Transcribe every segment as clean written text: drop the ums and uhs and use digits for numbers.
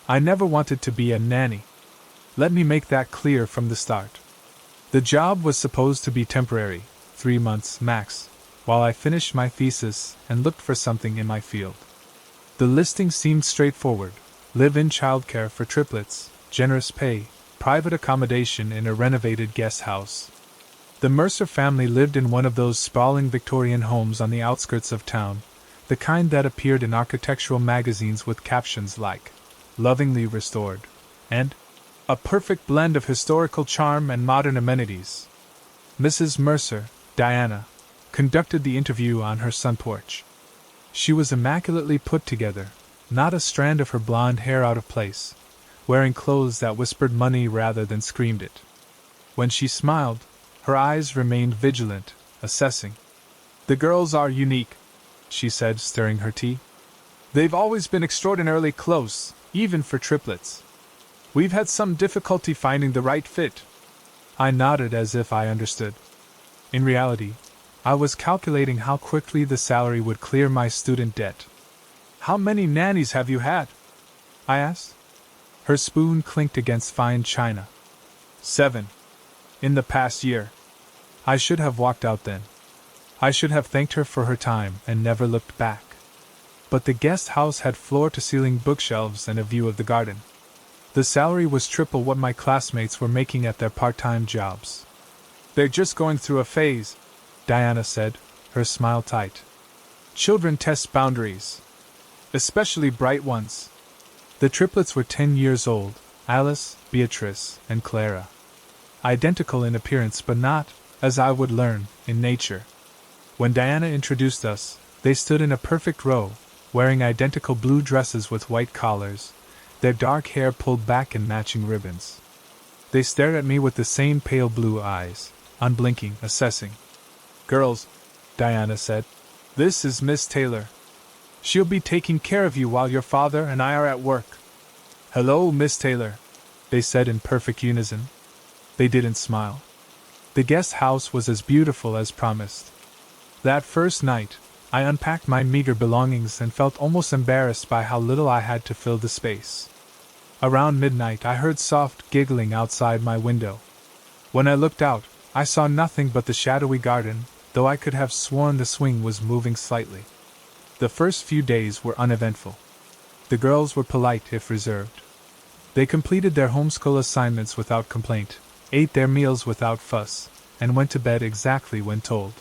I never wanted to be a nanny. Let me make that clear from the start. The job was supposed to be temporary, 3 months max, while I finished my thesis and looked for something in my field. The listing seemed straightforward: live-in childcare for triplets, generous pay, private accommodation in a renovated guest house. The Mercer family lived in one of those sprawling Victorian homes on the outskirts of town, the kind that appeared in architectural magazines with captions like, "Lovingly restored," and "A perfect blend of historical charm and modern amenities." Mrs. Mercer, Diana, conducted the interview on her sun porch. She was immaculately put together, not a strand of her blonde hair out of place, wearing clothes that whispered money rather than screamed it. When she smiled, her eyes remained vigilant, assessing. "The girls are unique," she said, stirring her tea. "They've always been extraordinarily close, even for triplets. We've had some difficulty finding the right fit." I nodded as if I understood. In reality, I was calculating how quickly the salary would clear my student debt. "How many nannies have you had?" I asked. Her spoon clinked against fine china. 7. In the past year. I should have walked out then. I should have thanked her for her time and never looked back. But the guest house had floor-to-ceiling bookshelves and a view of the garden. The salary was triple what my classmates were making at their part-time jobs. "They're just going through a phase," Diana said, her smile tight. "Children test boundaries. Especially bright ones." The triplets were 10 years old, Alice, Beatrice, and Clara. Identical in appearance but not, as I would learn, in nature. When Diana introduced us, they stood in a perfect row, wearing identical blue dresses with white collars, their dark hair pulled back in matching ribbons. They stared at me with the same pale blue eyes, unblinking, assessing. "Girls," Diana said, "this is Miss Taylor. She'll be taking care of you while your father and I are at work." "Hello, Miss Taylor," they said in perfect unison. They didn't smile. The guest house was as beautiful as promised. That first night, I unpacked my meager belongings and felt almost embarrassed by how little I had to fill the space. Around midnight, I heard soft giggling outside my window. When I looked out, I saw nothing but the shadowy garden, though I could have sworn the swing was moving slightly. The first few days were uneventful. The girls were polite if reserved. They completed their homeschool assignments without complaint, ate their meals without fuss, and went to bed exactly when told.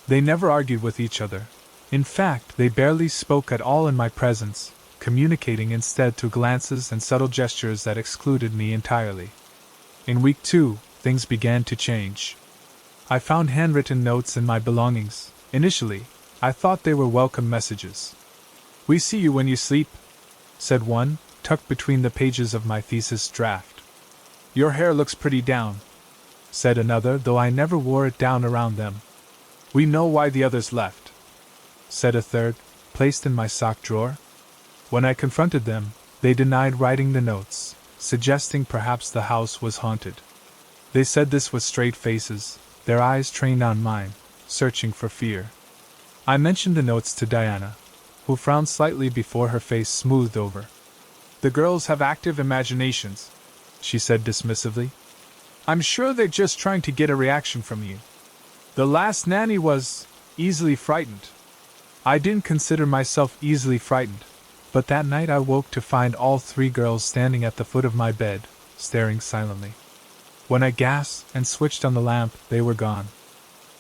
They never argued with each other. In fact, they barely spoke at all in my presence, communicating instead through glances and subtle gestures that excluded me entirely. In week 2, things began to change. I found handwritten notes in my belongings. Initially, I thought they were welcome messages. "We see you when you sleep," said one, tucked between the pages of my thesis draft. "Your hair looks pretty down," said another, though I never wore it down around them. "We know why the others left," said a third, placed in my sock drawer. When I confronted them, they denied writing the notes, suggesting perhaps the house was haunted. They said this with straight faces, their eyes trained on mine, searching for fear. I mentioned the notes to Diana, who frowned slightly before her face smoothed over. "The girls have active imaginations," she said dismissively. "I'm sure they're just trying to get a reaction from you. The last nanny was easily frightened." I didn't consider myself easily frightened, but that night I woke to find all 3 girls standing at the foot of my bed, staring silently. When I gasped and switched on the lamp, they were gone.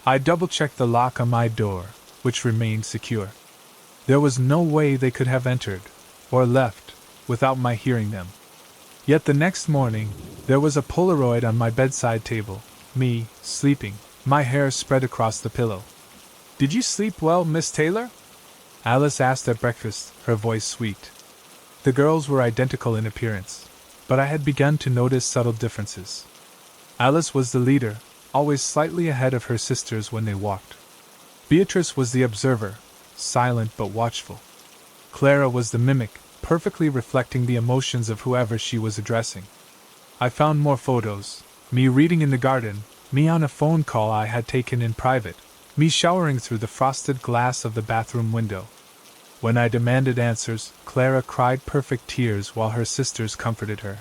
I double-checked the lock on my door, which remained secure. There was no way they could have entered, or left, without my hearing them. Yet the next morning, there was a Polaroid on my bedside table, me, sleeping, my hair spread across the pillow. "Did you sleep well, Miss Taylor?" Alice asked at breakfast, her voice sweet. The girls were identical in appearance, but I had begun to notice subtle differences. Alice was the leader, always slightly ahead of her sisters when they walked. Beatrice was the observer, silent but watchful. Clara was the mimic, perfectly reflecting the emotions of whoever she was addressing. I found more photos, me reading in the garden, me on a phone call I had taken in private, me showering through the frosted glass of the bathroom window. When I demanded answers, Clara cried perfect tears while her sisters comforted her.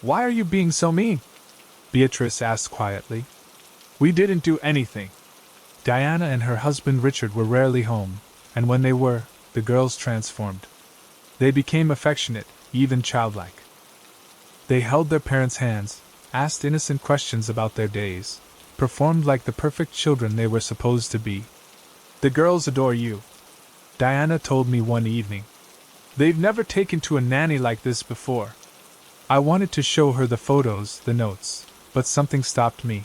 "Why are you being so mean?" Beatrice asked quietly. "We didn't do anything." Diana and her husband Richard were rarely home, and when they were, the girls transformed. They became affectionate, even childlike. They held their parents' hands, asked innocent questions about their days, performed like the perfect children they were supposed to be. "The girls adore you," Diana told me one evening. "They've never taken to a nanny like this before." I wanted to show her the photos, the notes, but something stopped me.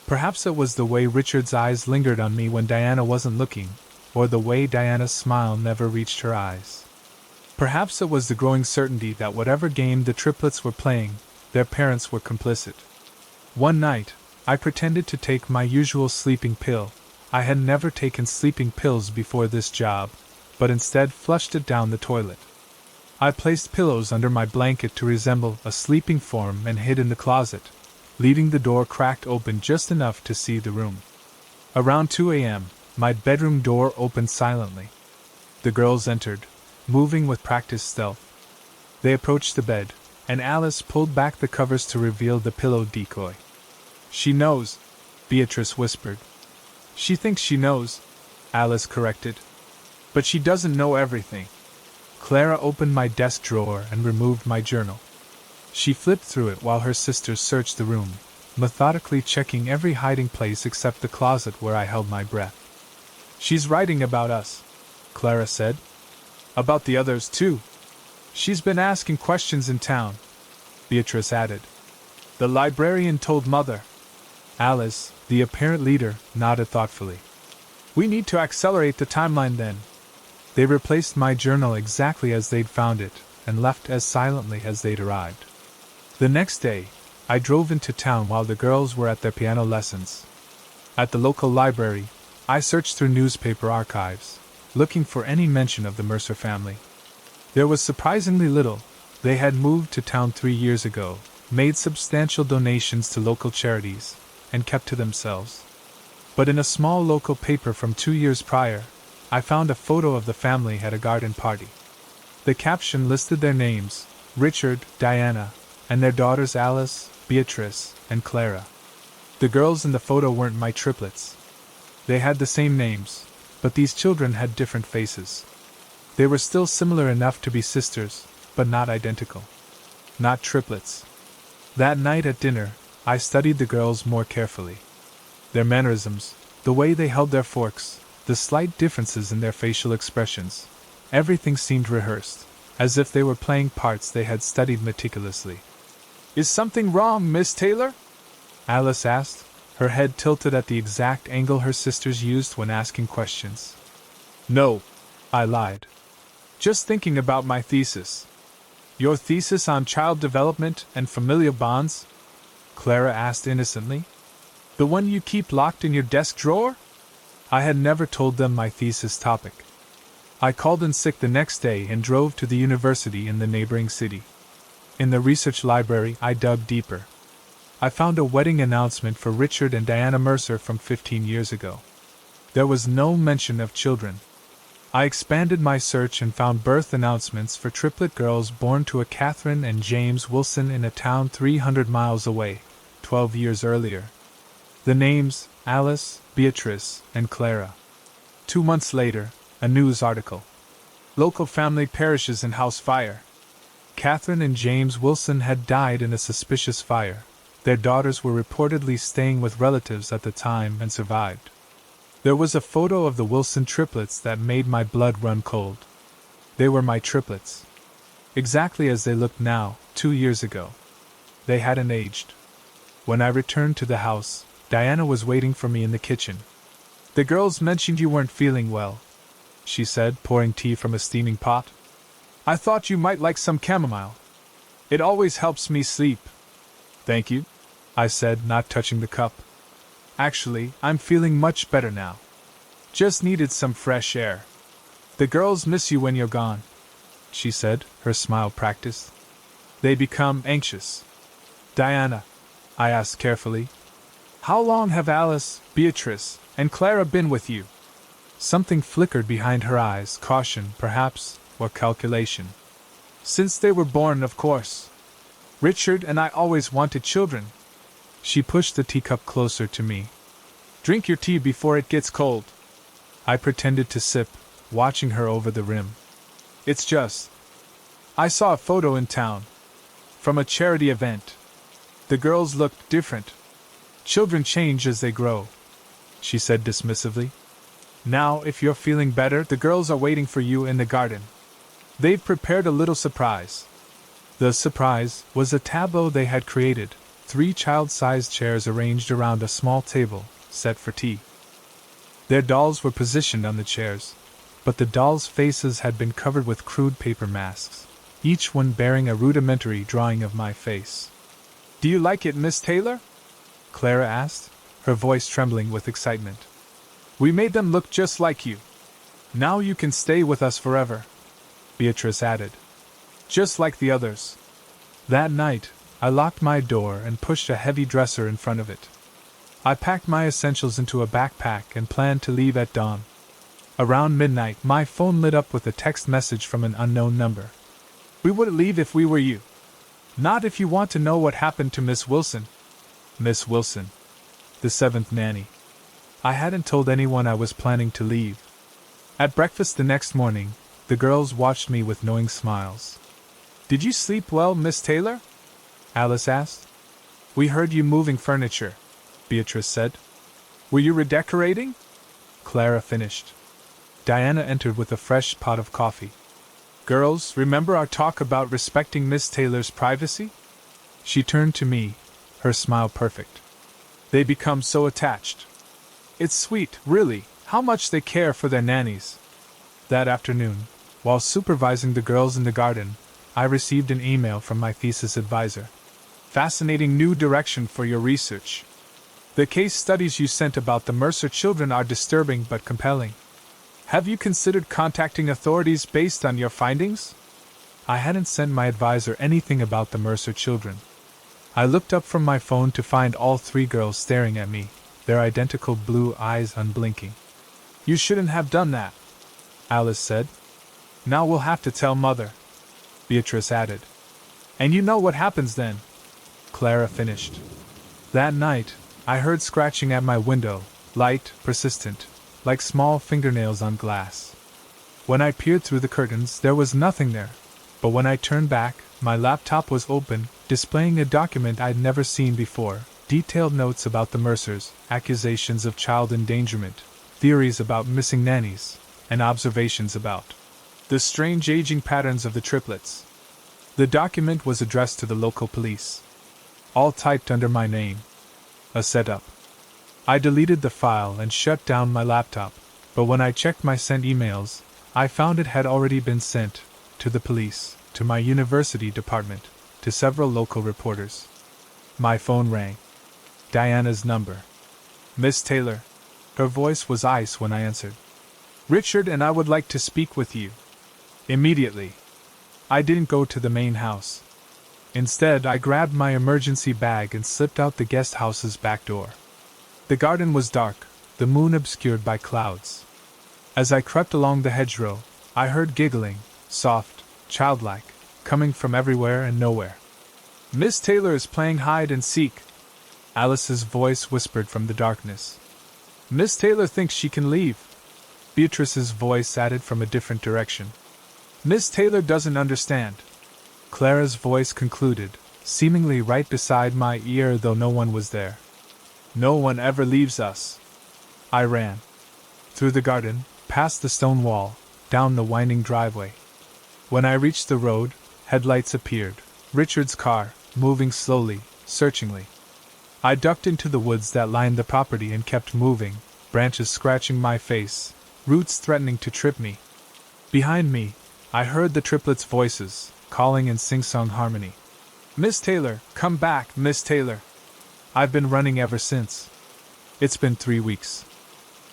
Perhaps it was the way Richard's eyes lingered on me when Diana wasn't looking, or the way Diana's smile never reached her eyes. Perhaps it was the growing certainty that whatever game the triplets were playing, their parents were complicit. One night, I pretended to take my usual sleeping pill. I had never taken sleeping pills before this job, but instead flushed it down the toilet. I placed pillows under my blanket to resemble a sleeping form and hid in the closet, leaving the door cracked open just enough to see the room. Around 2 a.m., my bedroom door opened silently. The girls entered, moving with practiced stealth. They approached the bed, and Alice pulled back the covers to reveal the pillow decoy. "She knows," Beatrice whispered. "She thinks she knows," Alice corrected. "But she doesn't know everything." Clara opened my desk drawer and removed my journal. She flipped through it while her sisters searched the room, methodically checking every hiding place except the closet where I held my breath. "She's writing about us," Clara said. "About the others, too. She's been asking questions in town," Beatrice added. "The librarian told Mother." Alice, the apparent leader, nodded thoughtfully. "We need to accelerate the timeline then." They replaced my journal exactly as they'd found it, and left as silently as they'd arrived. The next day, I drove into town while the girls were at their piano lessons. At the local library, I searched through newspaper archives, looking for any mention of the Mercer family. There was surprisingly little. They had moved to town 3 years ago, made substantial donations to local charities, and kept to themselves. But in a small local paper from 2 years prior, I found a photo of the family at a garden party. The caption listed their names, Richard, Diana, and their daughters Alice, Beatrice, and Clara. The girls in the photo weren't my triplets. They had the same names, but these children had different faces. They were still similar enough to be sisters, but not identical. Not triplets. That night at dinner, I studied the girls more carefully. Their mannerisms, the way they held their forks, the slight differences in their facial expressions, everything seemed rehearsed, as if they were playing parts they had studied meticulously. "Is something wrong, Miss Taylor?" Alice asked, her head tilted at the exact angle her sisters used when asking questions. "No," I lied. "Just thinking about my thesis." "Your thesis on child development and familial bonds?" Clara asked innocently. "The one you keep locked in your desk drawer?" I had never told them my thesis topic. I called in sick the next day and drove to the university in the neighboring city. In the research library, I dug deeper. I found a wedding announcement for Richard and Diana Mercer from 15 years ago. There was no mention of children. I expanded my search and found birth announcements for triplet girls born to a Catherine and James Wilson in a town 300 miles away, 12 years earlier. The names, Alice, Beatrice, and Clara. 2 months later, a news article. Local family perishes in house fire. Catherine and James Wilson had died in a suspicious fire. Their daughters were reportedly staying with relatives at the time and survived. There was a photo of the Wilson triplets that made my blood run cold. They were my triplets. Exactly as they looked now, 2 years ago. They hadn't aged. When I returned to the house, Diana was waiting for me in the kitchen. "The girls mentioned you weren't feeling well," she said, pouring tea from a steaming pot. "I thought you might like some chamomile. It always helps me sleep." "Thank you," I said, not touching the cup. "Actually, I'm feeling much better now. Just needed some fresh air." "The girls miss you when you're gone," she said, her smile practiced. "They become anxious." "Diana," I asked carefully, "how long have Alice, Beatrice, and Clara been with you?" Something flickered behind her eyes, caution, perhaps, or calculation. Since they were born, of course. Richard and I always wanted children. She pushed the teacup closer to me. Drink your tea before it gets cold. I pretended to sip, watching her over the rim. It's just. I saw a photo in town. From a charity event. The girls looked different. Children change as they grow, she said dismissively. Now, if you're feeling better, the girls are waiting for you in the garden. They've prepared a little surprise. The surprise was a tableau they had created, 3 child-sized chairs arranged around a small table, set for tea. Their dolls were positioned on the chairs, but the dolls' faces had been covered with crude paper masks, each one bearing a rudimentary drawing of my face. Do you like it, Miss Taylor? Clara asked, her voice trembling with excitement. We made them look just like you. Now you can stay with us forever, Beatrice added. Just like the others. That night, I locked my door and pushed a heavy dresser in front of it. I packed my essentials into a backpack and planned to leave at dawn. Around midnight, my phone lit up with a text message from an unknown number. We would leave if we were you. Not if you want to know what happened to Miss Wilson. Miss Wilson. The 7th nanny. I hadn't told anyone I was planning to leave. At breakfast the next morning, the girls watched me with knowing smiles. Did you sleep well, Miss Taylor? Alice asked. We heard you moving furniture, Beatrice said. Were you redecorating? Clara finished. Diana entered with a fresh pot of coffee. Girls, remember our talk about respecting Miss Taylor's privacy? She turned to me, her smile perfect. They become so attached. It's sweet, really, how much they care for their nannies. That afternoon, while supervising the girls in the garden, I received an email from my thesis advisor. Fascinating new direction for your research. The case studies you sent about the Mercer children are disturbing but compelling. Have you considered contacting authorities based on your findings? I hadn't sent my advisor anything about the Mercer children. I looked up from my phone to find all 3 girls staring at me, their identical blue eyes unblinking. You shouldn't have done that, Alice said. Now we'll have to tell Mother, Beatrice added. And you know what happens then, Clara finished. That night, I heard scratching at my window, light, persistent, like small fingernails on glass. When I peered through the curtains, there was nothing there, but when I turned back, my laptop was open, displaying a document I'd never seen before, detailed notes about the Mercers, accusations of child endangerment, theories about missing nannies, and observations about the strange aging patterns of the triplets. The document was addressed to the local police. All typed under my name. A setup. I deleted the file and shut down my laptop, but when I checked my sent emails, I found it had already been sent to the police, to my university department, to several local reporters. My phone rang. Diana's number. Miss Taylor. Her voice was ice when I answered. Richard and I would like to speak with you. Immediately. I didn't go to the main house. Instead, I grabbed my emergency bag and slipped out the guest house's back door. The garden was dark, the moon obscured by clouds. As I crept along the hedgerow, I heard giggling, soft, childlike, coming from everywhere and nowhere. Miss Taylor is playing hide and seek, Alice's voice whispered from the darkness. Miss Taylor thinks she can leave, Beatrice's voice added from a different direction. Miss Taylor doesn't understand, Clara's voice concluded, seemingly right beside my ear though no one was there. No one ever leaves us. I ran. Through the garden, past the stone wall, down the winding driveway. When I reached the road, headlights appeared, Richard's car, moving slowly, searchingly. I ducked into the woods that lined the property and kept moving, branches scratching my face, roots threatening to trip me. Behind me, I heard the triplets' voices, calling in sing-song harmony. Miss Taylor, come back, Miss Taylor. I've been running ever since. It's been 3 weeks.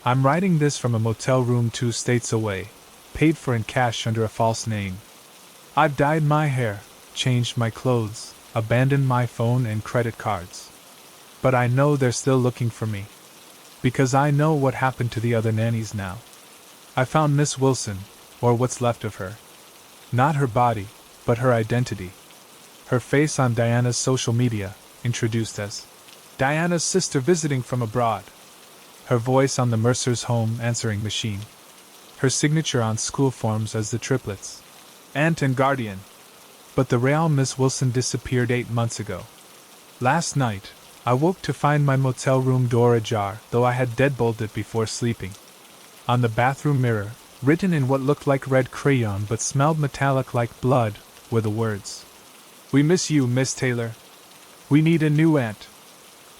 I'm writing this from a motel room 2 states away, paid for in cash under a false name. I've dyed my hair, changed my clothes, abandoned my phone and credit cards. But I know they're still looking for me. Because I know what happened to the other nannies now. I found Miss Wilson, or what's left of her. Not her body, but her identity. Her face on Diana's social media, introduced as Diana's sister visiting from abroad. Her voice on the Mercer's home answering machine. Her signature on school forms as the triplets. Aunt and guardian. But the real Miss Wilson disappeared 8 months ago. Last night, I woke to find my motel room door ajar, though I had deadbolted before sleeping. On the bathroom mirror, written in what looked like red crayon but smelled metallic like blood, were the words. "We miss you, Miss Taylor. We need a new aunt.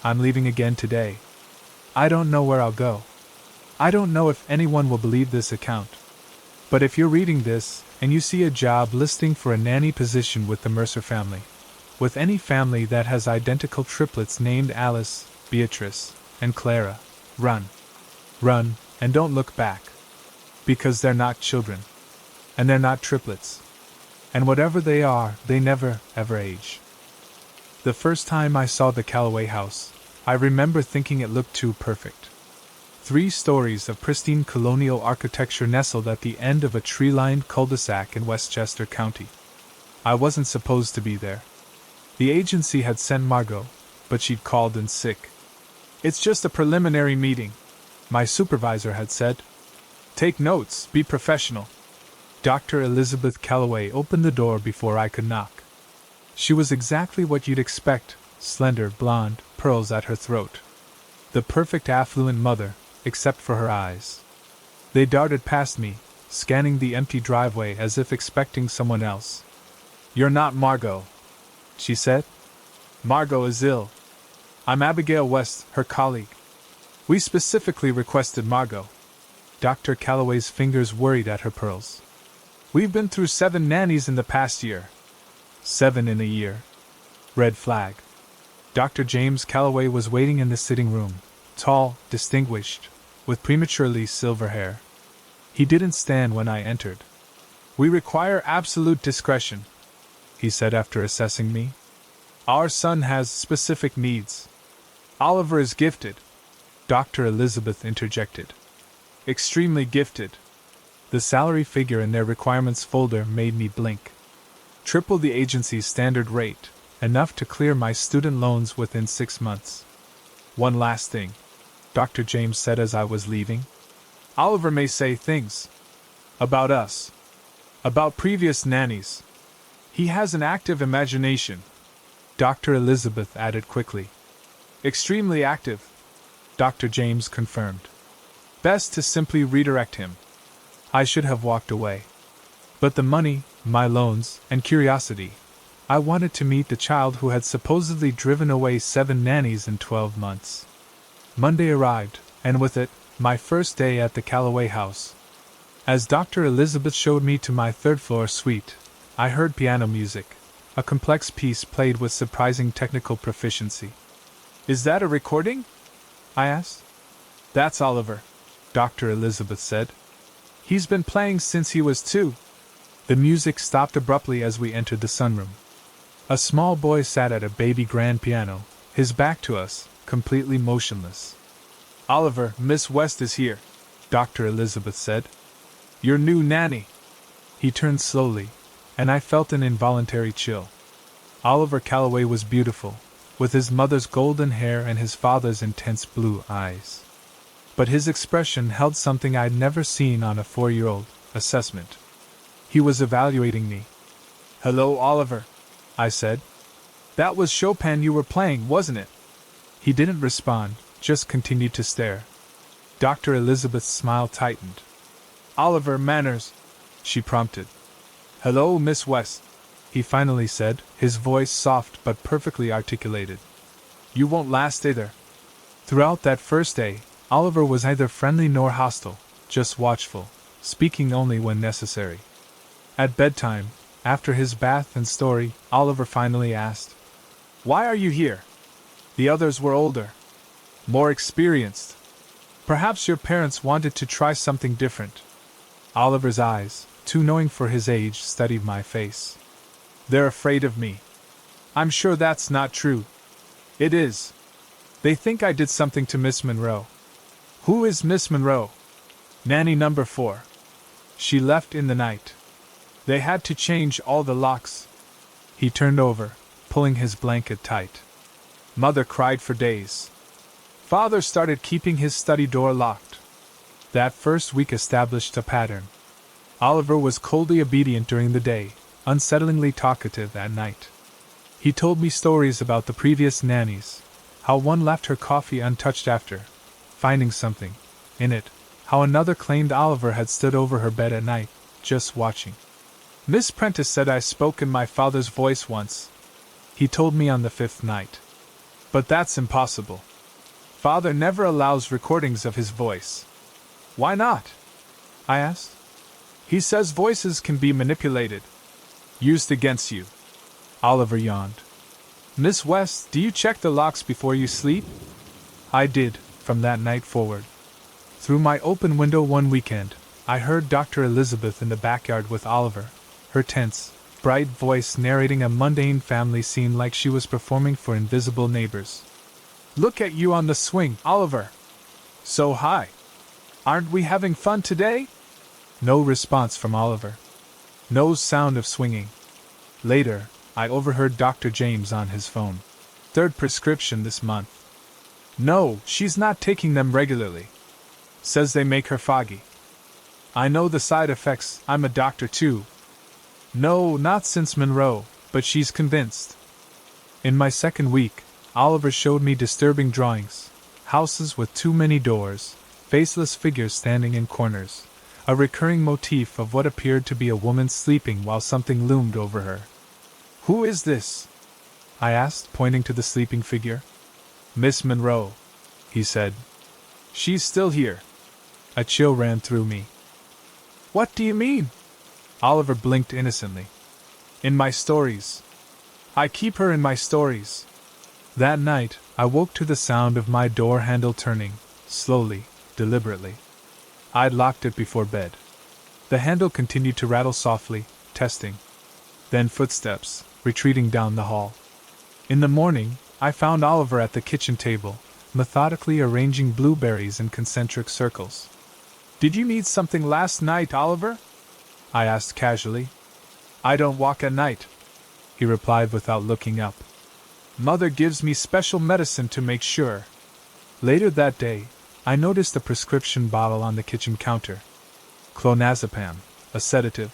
I'm leaving again today. I don't know where I'll go. I don't know if anyone will believe this account. But if you're reading this, and you see a job listing for a nanny position with the Mercer family, with any family that has identical triplets named Alice, Beatrice, and Clara, run. Run, and don't look back. Because they're not children. And they're not triplets. And whatever they are, they never, ever age." The first time I saw the Calloway house, I remember thinking it looked too perfect. 3 stories of pristine colonial architecture nestled at the end of a tree-lined cul-de-sac in Westchester County. I wasn't supposed to be there. The agency had sent Margot, but she'd called in sick. "It's just a preliminary meeting," my supervisor had said. "Take notes, be professional." Dr. Elizabeth Calloway opened the door before I could knock. She was exactly what you'd expect, slender, blonde, pearls at her throat. The perfect affluent mother, except for her eyes. They darted past me, scanning the empty driveway as if expecting someone else. "You're not Margot," she said. "Margot is ill. I'm Abigail West, her colleague. We specifically requested Margot." Dr. Calloway's fingers worried at her pearls. "We've been through 7 nannies in the past year." 7 in a year. Red flag. Dr. James Calloway was waiting in the sitting room, tall, distinguished, with prematurely silver hair. He didn't stand when I entered. "We require absolute discretion," he said after assessing me. "Our son has specific needs." "Oliver is gifted," Dr. Elizabeth interjected. "Extremely gifted." The salary figure in their requirements folder made me blink. Triple the agency's standard rate, enough to clear my student loans within 6 months. "One last thing," Dr. James said as I was leaving. "Oliver may say things about us, about previous nannies. He has an active imagination," Dr. Elizabeth added quickly. "Extremely active," Dr. James confirmed. "Best to simply redirect him." I should have walked away. But the money, my loans, and curiosity. I wanted to meet the child who had supposedly driven away 7 nannies in 12 months. Monday arrived, and with it, my first day at the Calloway house. As Dr. Elizabeth showed me to my 3rd-floor suite, I heard piano music, a complex piece played with surprising technical proficiency. "Is that a recording?" I asked. "That's Oliver," Dr. Elizabeth said. "He's been playing since he was 2. The music stopped abruptly as we entered the sunroom. A small boy sat at a baby grand piano, his back to us, completely motionless. "Oliver, Miss West is here," Dr. Elizabeth said. "Your new nanny." He turned slowly, and I felt an involuntary chill. Oliver Calloway was beautiful, with his mother's golden hair and his father's intense blue eyes. But his expression held something I'd never seen on a 4-year-old. Assessment. He was evaluating me. "Hello, Oliver," I said. "That was Chopin you were playing, wasn't it?" He didn't respond, just continued to stare. Dr. Elizabeth's smile tightened. "Oliver, manners," she prompted. "Hello, Miss West," he finally said, his voice soft but perfectly articulated. "You won't last either." Throughout that first day, Oliver was neither friendly nor hostile, just watchful, speaking only when necessary. At bedtime, after his bath and story, Oliver finally asked, "Why are you here? The others were older, more experienced. Perhaps your parents wanted to try something different." Oliver's eyes, too knowing for his age, studied my face. "They're afraid of me." "I'm sure that's not true." "It is. They think I did something to Miss Monroe." "Who is Miss Monroe?" Nanny number 4. She left in the night. They had to change all the locks. He turned over, pulling his blanket tight. Mother cried for days. Father started keeping his study door locked. That first week established a pattern. Oliver was coldly obedient during the day, unsettlingly talkative at night. He told me stories about the previous nannies, how one left her coffee untouched after finding something in it, how another claimed Oliver had stood over her bed at night, just watching. Miss Prentice said I spoke in my father's voice once. He told me on the 5th night. But that's impossible. Father never allows recordings of his voice. Why not? I asked. He says voices can be manipulated, used against you. Oliver yawned. Miss West, do you check the locks before you sleep? I did, from that night forward. Through my open window one weekend, I heard Dr. Elizabeth in the backyard with Oliver, her tense, bright voice narrating a mundane family scene like she was performing for invisible neighbors. Look at you on the swing, Oliver. So high. Aren't we having fun today? No response from Oliver. No sound of swinging. Later, I overheard Dr. James on his phone. 3rd prescription this month. No, she's not taking them regularly. Says they make her foggy. I know the side effects, I'm a doctor too. No, not since Monroe, but she's convinced. In my 2nd week, Oliver showed me disturbing drawings. Houses with too many doors, faceless figures standing in corners. A recurring motif of what appeared to be a woman sleeping while something loomed over her. Who is this? I asked, pointing to the sleeping figure. Miss Monroe, he said. She's still here. A chill ran through me. What do you mean? Oliver blinked innocently. In my stories. I keep her in my stories. That night, I woke to the sound of my door handle turning, slowly, deliberately. I'd locked it before bed. The handle continued to rattle softly, testing. Then footsteps, retreating down the hall. In the morning, I found Oliver at the kitchen table, methodically arranging blueberries in concentric circles. Did you need something last night, Oliver? I asked casually. I don't walk at night, he replied without looking up. Mother gives me special medicine to make sure. Later that day, I noticed a prescription bottle on the kitchen counter. Clonazepam, a sedative.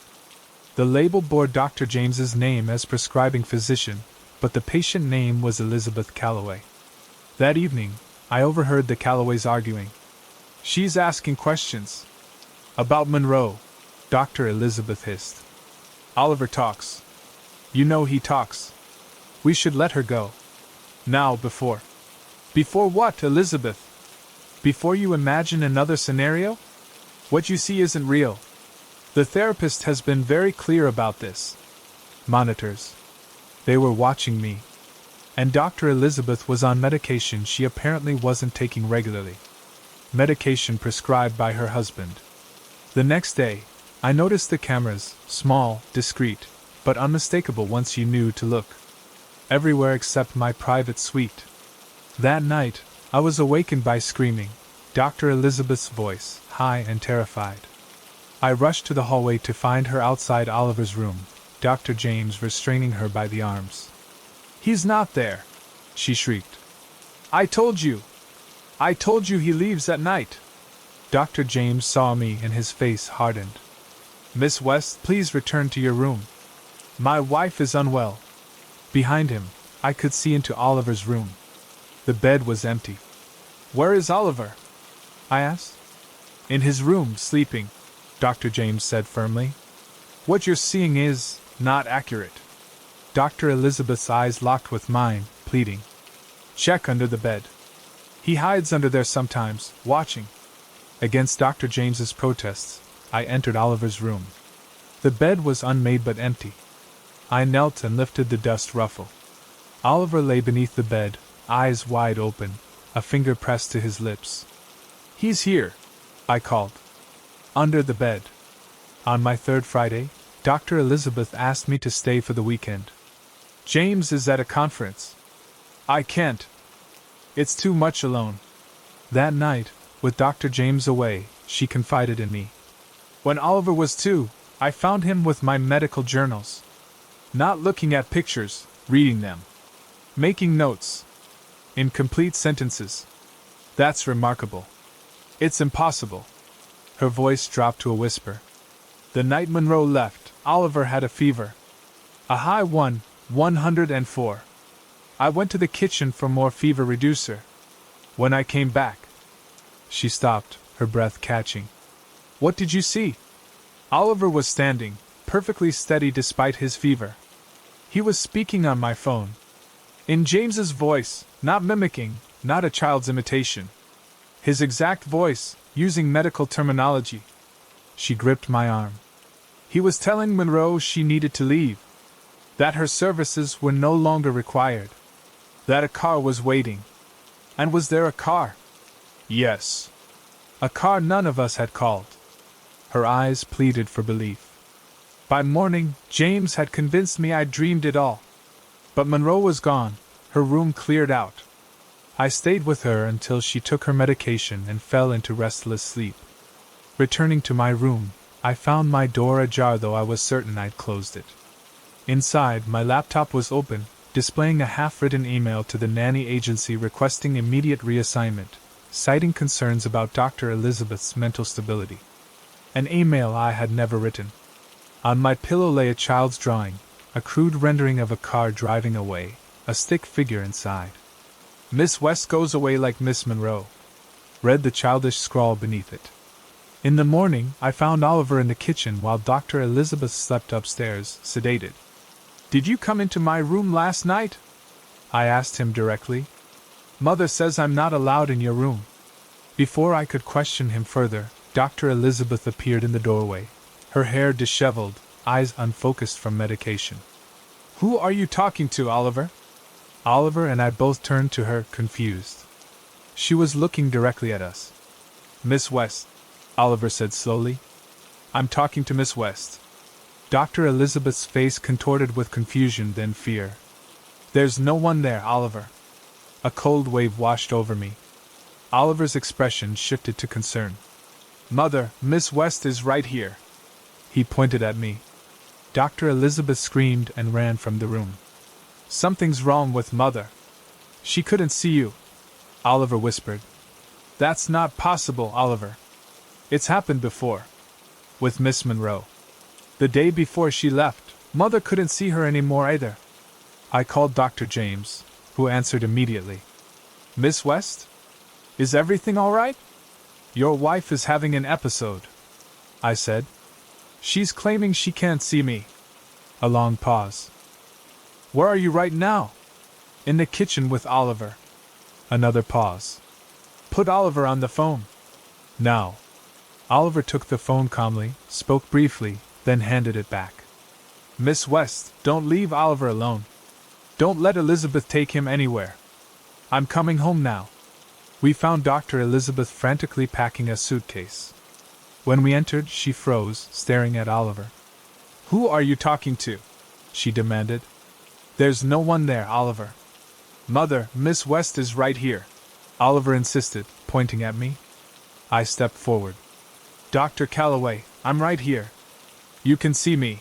The label bore Dr. James's name as prescribing physician, but the patient name was Elizabeth Calloway. That evening, I overheard the Calloways arguing. She's asking questions. About Monroe, Dr. Elizabeth hissed. Oliver talks. You know he talks. We should let her go. Now, before. Before what, Elizabeth? Before you imagine another scenario? What you see isn't real. The therapist has been very clear about this. Monitors. They were watching me. And Dr. Elizabeth was on medication she apparently wasn't taking regularly. Medication prescribed by her husband. The next day, I noticed the cameras, small, discreet, but unmistakable once you knew to look. Everywhere except my private suite. That night, I was awakened by screaming, Dr. Elizabeth's voice, high and terrified. I rushed to the hallway to find her outside Oliver's room, Dr. James restraining her by the arms. He's not there, she shrieked. I told you he leaves at night. Dr. James saw me and his face hardened. Miss West, please return to your room. My wife is unwell. Behind him, I could see into Oliver's room. The bed was empty. Where is Oliver? I asked. In his room, sleeping, Dr. James said firmly. What you're seeing is not accurate. Dr. Elizabeth's eyes locked with mine, pleading. Check under the bed. He hides under there sometimes, watching. Against Dr. James's protests, I entered Oliver's room. The bed was unmade but empty. I knelt and lifted the dust ruffle. Oliver lay beneath the bed, eyes wide open, a finger pressed to his lips. He's here, I called. Under the bed. On my 3rd Friday, Dr. Elizabeth asked me to stay for the weekend. James is at a conference. I can't. It's too much alone. That night, with Dr. James away, she confided in me. When Oliver was 2, I found him with my medical journals. Not looking at pictures, reading them. Making notes. Incomplete sentences. That's remarkable. It's impossible. Her voice dropped to a whisper. The night Monroe left, Oliver had a fever. A high 104. I went to the kitchen for more fever reducer. When I came back. She stopped, her breath catching. What did you see? Oliver was standing, perfectly steady despite his fever. He was speaking on my phone. In James's voice, not mimicking, not a child's imitation. His exact voice, using medical terminology. She gripped my arm. He was telling Monroe she needed to leave. That her services were no longer required. That a car was waiting. And was there a car? Yes. A car none of us had called. Her eyes pleaded for belief. By morning, James had convinced me I'd dreamed it all. But Monroe was gone, her room cleared out. I stayed with her until she took her medication and fell into restless sleep. Returning to my room, I found my door ajar, though I was certain I'd closed it. Inside, my laptop was open, displaying a half-written email to the nanny agency requesting immediate reassignment, citing concerns about Dr. Elizabeth's mental stability. An email I had never written. On my pillow lay a child's drawing, a crude rendering of a car driving away, a stick figure inside. Miss West goes away like Miss Monroe. Read the childish scrawl beneath it. In the morning, I found Oliver in the kitchen while Dr. Elizabeth slept upstairs, sedated. Did you come into my room last night? I asked him directly. Mother says I'm not allowed in your room. Before I could question him further, Dr. Elizabeth appeared in the doorway, her hair disheveled, eyes unfocused from medication. Who are you talking to, Oliver? Oliver and I both turned to her, confused. She was looking directly at us. Miss West, Oliver said slowly. I'm talking to Miss West. Dr. Elizabeth's face contorted with confusion, then fear. There's no one there, Oliver. A cold wave washed over me. Oliver's expression shifted to concern. Mother, Miss West is right here. He pointed at me. Dr. Elizabeth screamed and ran from the room. Something's wrong with Mother. She couldn't see you, Oliver whispered. That's not possible, Oliver. It's happened before. With Miss Monroe. The day before she left, Mother couldn't see her anymore either. I called Dr. James, who answered immediately. Miss West? Is everything all right? Your wife is having an episode, I said. She's claiming she can't see me. A long pause. Where are you right now? In the kitchen with Oliver. Another pause. Put Oliver on the phone. Now. Oliver took the phone calmly, spoke briefly, then handed it back. Miss West, don't leave Oliver alone. Don't let Elizabeth take him anywhere. I'm coming home now. We found Dr. Elizabeth frantically packing a suitcase. When we entered, she froze, staring at Oliver. Who are you talking to? She demanded. There's no one there, Oliver. Mother, Miss West is right here, Oliver insisted, pointing at me. I stepped forward. Dr. Calloway, I'm right here. You can see me.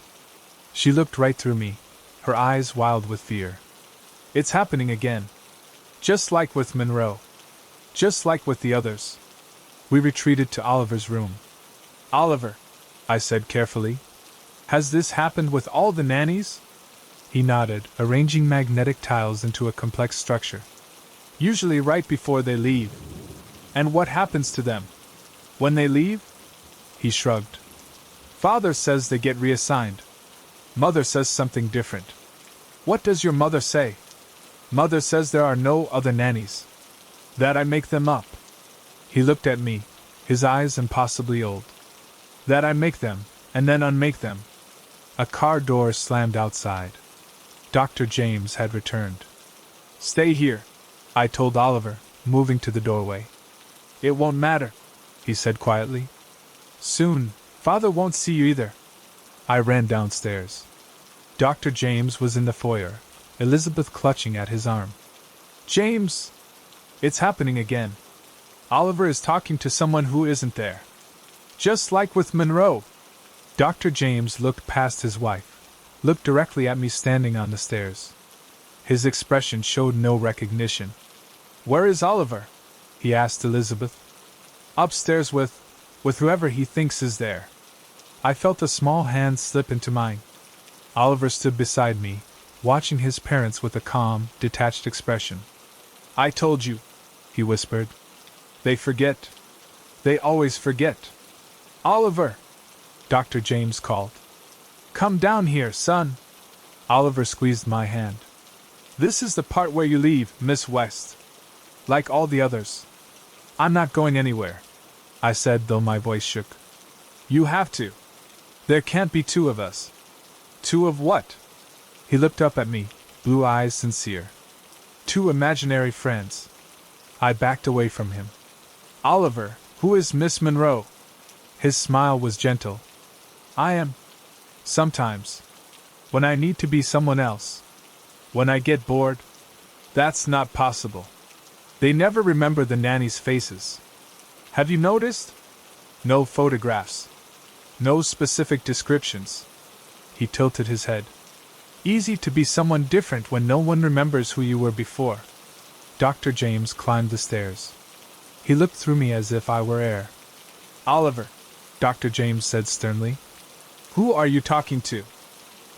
She looked right through me, her eyes wild with fear. It's happening again. Just like with Monroe. Just like with the others. We retreated to Oliver's room. Oliver, I said carefully, has this happened with all the nannies? He nodded, arranging magnetic tiles into a complex structure. Usually right before they leave. And what happens to them? When they leave? He shrugged. Father says they get reassigned. Mother says something different. What does your mother say? Mother says there are no other nannies. That I make them up. He looked at me, his eyes impossibly old. That I make them, and then unmake them. A car door slammed outside. Dr. James had returned. Stay here, I told Oliver, moving to the doorway. It won't matter, he said quietly. Soon, Father won't see you either. I ran downstairs. Dr. James was in the foyer, Elizabeth clutching at his arm. James! It's happening again. Oliver is talking to someone who isn't there. Just like with Monroe. Dr. James looked past his wife, looked directly at me standing on the stairs. His expression showed no recognition. Where is Oliver? He asked Elizabeth. Upstairs with whoever he thinks is there. I felt a small hand slip into mine. Oliver stood beside me, watching his parents with a calm, detached expression. I told you, he whispered. They forget. They always forget. Oliver! Dr. James called. Come down here, son. Oliver squeezed my hand. This is the part where you leave, Miss West. Like all the others. I'm not going anywhere, I said, though my voice shook. You have to. There can't be two of us. Two of what? He looked up at me, blue eyes sincere. Two imaginary friends. I backed away from him. Oliver, who is Miss Monroe? His smile was gentle. I am. Sometimes. When I need to be someone else. When I get bored. That's not possible. They never remember the nannies' faces. Have you noticed? No photographs. No specific descriptions. He tilted his head. Easy to be someone different when no one remembers who you were before. Dr. James climbed the stairs. He looked through me as if I were air. Oliver, Dr. James said sternly. Who are you talking to?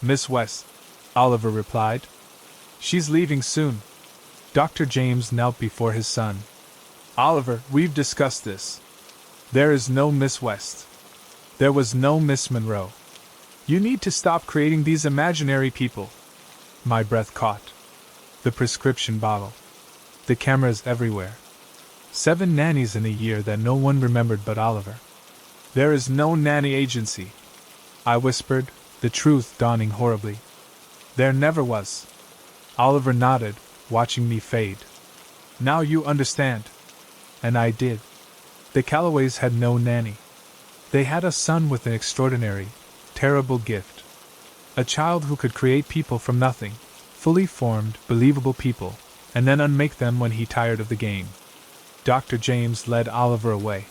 Miss West, Oliver replied. She's leaving soon. Dr. James knelt before his son. Oliver, we've discussed this. There is no Miss West. There was no Miss Monroe. You need to stop creating these imaginary people. My breath caught. The prescription bottle. The cameras everywhere. 7 nannies in a year that no one remembered but Oliver. There is no nanny agency. I whispered, the truth dawning horribly. There never was. Oliver nodded, watching me fade. Now you understand. And I did. The Callaways had no nanny. They had a son with an extraordinary, terrible gift. A child who could create people from nothing, fully formed, believable people, and then unmake them when he tired of the game. Dr. James led Oliver away.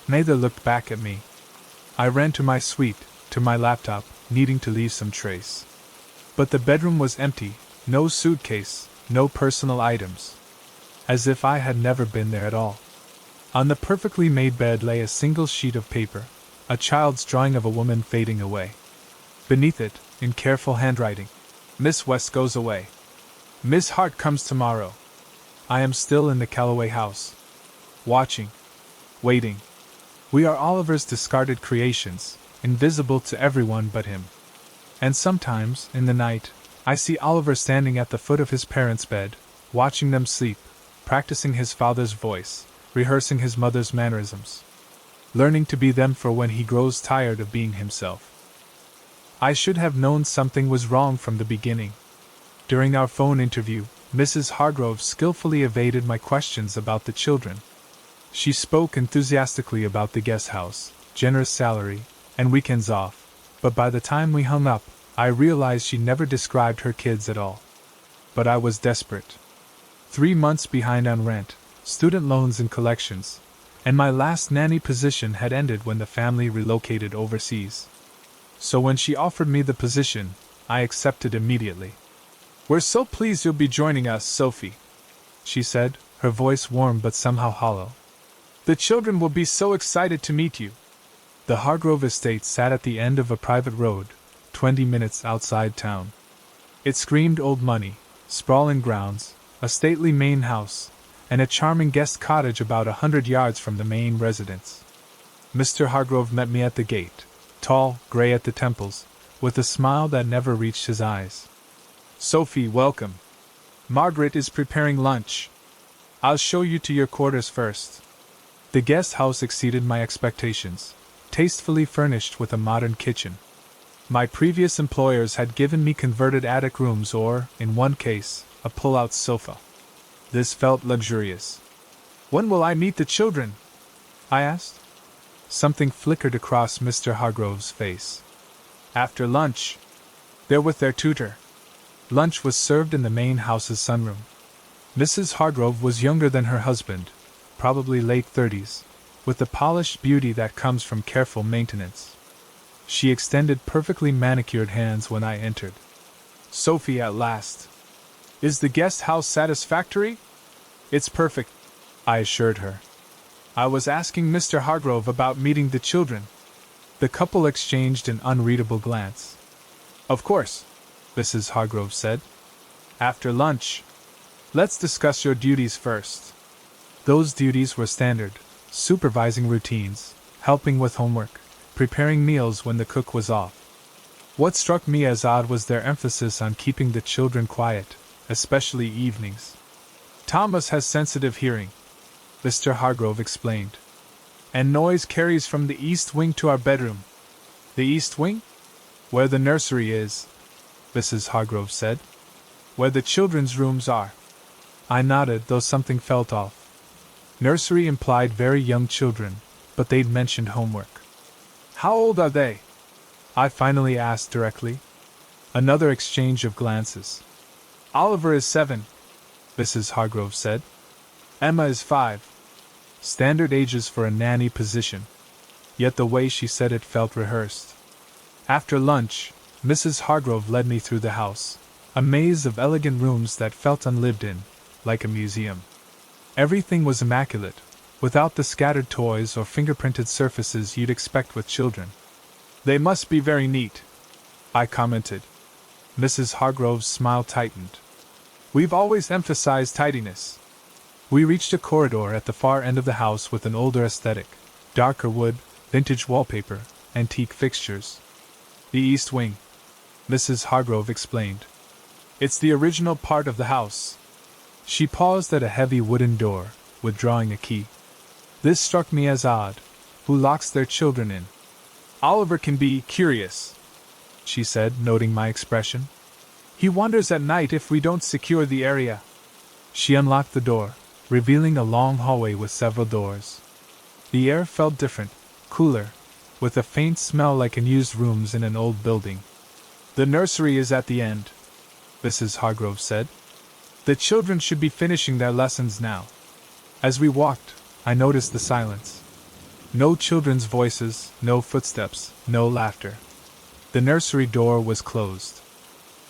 Neither looked back at me. I ran to my suite, to my laptop, needing to leave some trace. But the bedroom was empty, no suitcase, no personal items. As if I had never been there at all. On the perfectly made bed lay a single sheet of paper, a child's drawing of a woman fading away. Beneath it, in careful handwriting, Miss West goes away. Miss Hart comes tomorrow. I am still in the Callaway house. Watching. Waiting. We are Oliver's discarded creations, invisible to everyone but him. And sometimes, in the night, I see Oliver standing at the foot of his parents' bed, watching them sleep, practicing his father's voice, rehearsing his mother's mannerisms. Learning to be them for when he grows tired of being himself. I should have known something was wrong from the beginning. During our phone interview, Mrs. Hargrove skillfully evaded my questions about the children. She spoke enthusiastically about the guest house, generous salary, and weekends off, but by the time we hung up, I realized she never described her kids at all. But I was desperate. 3 months behind on rent, student loans and collections, and my last nanny position had ended when the family relocated overseas. So when she offered me the position, I accepted immediately. We're so pleased you'll be joining us, Sophie, she said, her voice warm but somehow hollow. The children will be so excited to meet you. The Hargrove estate sat at the end of a private road, 20 minutes outside town. It screamed old money, sprawling grounds, a stately main house, and a charming guest cottage about 100 yards from the main residence. Mr. Hargrove met me at the gate, tall, gray at the temples, with a smile that never reached his eyes. Sophie, welcome. Margaret is preparing lunch. I'll show you to your quarters first. The guest house exceeded my expectations, tastefully furnished with a modern kitchen. My previous employers had given me converted attic rooms or, in one case, a pull-out sofa. This felt luxurious. When will I meet the children? I asked. Something flickered across Mr. Hargrove's face. After lunch. They're with their tutor. Lunch was served in the main house's sunroom. Mrs. Hargrove was younger than her husband, probably late 30s, with the polished beauty that comes from careful maintenance. She extended perfectly manicured hands when I entered. Sophie, at last. Is the guest house satisfactory? It's perfect, I assured her. I was asking Mr. Hargrove about meeting the children. The couple exchanged an unreadable glance. Of course, Mrs. Hargrove said. After lunch. Let's discuss your duties first. Those duties were standard: supervising routines, helping with homework, preparing meals when the cook was off. What struck me as odd was their emphasis on keeping the children quiet, especially evenings. Thomas has sensitive hearing, Mr. Hargrove explained. And noise carries from the east wing to our bedroom. The east wing? Where the nursery is, Mrs. Hargrove said. Where the children's rooms are. I nodded, though something felt off. Nursery implied very young children, but they'd mentioned homework. How old are they? I finally asked directly. Another exchange of glances. Oliver is 7, Mrs. Hargrove said. Emma is 5. Standard ages for a nanny position. Yet the way she said it felt rehearsed. After lunch, Mrs. Hargrove led me through the house, a maze of elegant rooms that felt unlived in, like a museum. Everything was immaculate, without the scattered toys or fingerprinted surfaces you'd expect with children. They must be very neat, I commented. Mrs. Hargrove's smile tightened. We've always emphasized tidiness. We reached a corridor at the far end of the house with an older aesthetic: darker wood, vintage wallpaper, antique fixtures. The east wing, Mrs. Hargrove explained. It's the original part of the house. She paused at a heavy wooden door, withdrawing a key. This struck me as odd. Who locks their children in? Oliver can be curious, she said, noting my expression. He wanders at night if we don't secure the area. She unlocked the door, revealing a long hallway with several doors. The air felt different, cooler, with a faint smell like unused rooms in an old building. The nursery is at the end, Mrs. Hargrove said. The children should be finishing their lessons now. As we walked, I noticed the silence. No children's voices, no footsteps, no laughter. The nursery door was closed.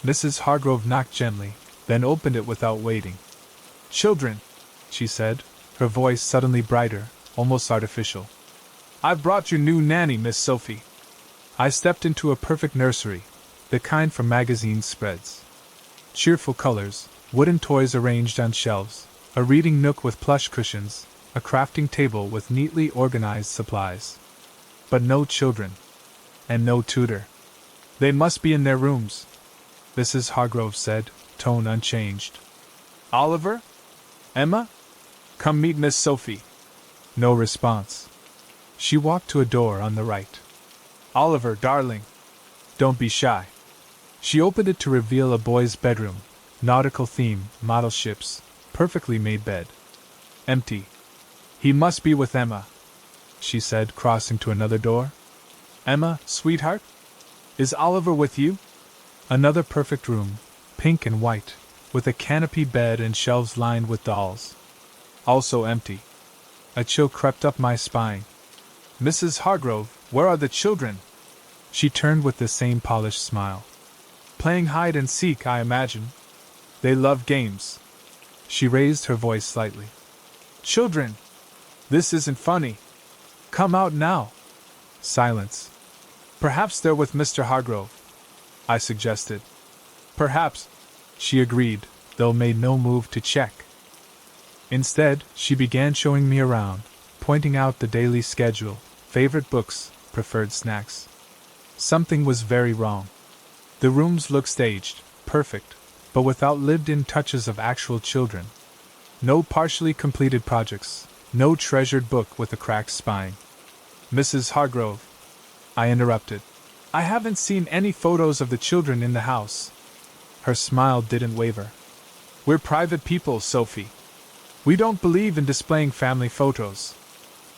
Mrs. Hargrove knocked gently, then opened it without waiting. Children, she said, her voice suddenly brighter, almost artificial. I've brought your new nanny, Miss Sophie. I stepped into a perfect nursery, the kind from magazine spreads. Cheerful colors, wooden toys arranged on shelves, a reading nook with plush cushions, a crafting table with neatly organized supplies. But no children. And no tutor. They must be in their rooms, Mrs. Hargrove said, tone unchanged. Oliver? Emma? Come meet Miss Sophie. No response. She walked to a door on the right. Oliver, darling. Don't be shy. She opened it to reveal a boy's bedroom, nautical theme, model ships, perfectly made bed. Empty. He must be with Emma, she said, crossing to another door. Emma, sweetheart? Is Oliver with you? Another perfect room, pink and white, with a canopy bed and shelves lined with dolls. Also empty. A chill crept up my spine. Mrs. Hargrove, where are the children? She turned with the same polished smile. Playing hide and seek, I imagine. They love games. She raised her voice slightly. Children! This isn't funny. Come out now. Silence. Perhaps they're with Mr. Hargrove, I suggested. Perhaps, she agreed, though made no move to check. Instead, she began showing me around, pointing out the daily schedule, favorite books, preferred snacks. Something was very wrong. The rooms looked staged, perfect, but without lived-in touches of actual children. No partially completed projects, no treasured book with a cracked spine. Mrs. Hargrove, I interrupted. I haven't seen any photos of the children in the house. Her smile didn't waver. We're private people, Sophie. We don't believe in displaying family photos.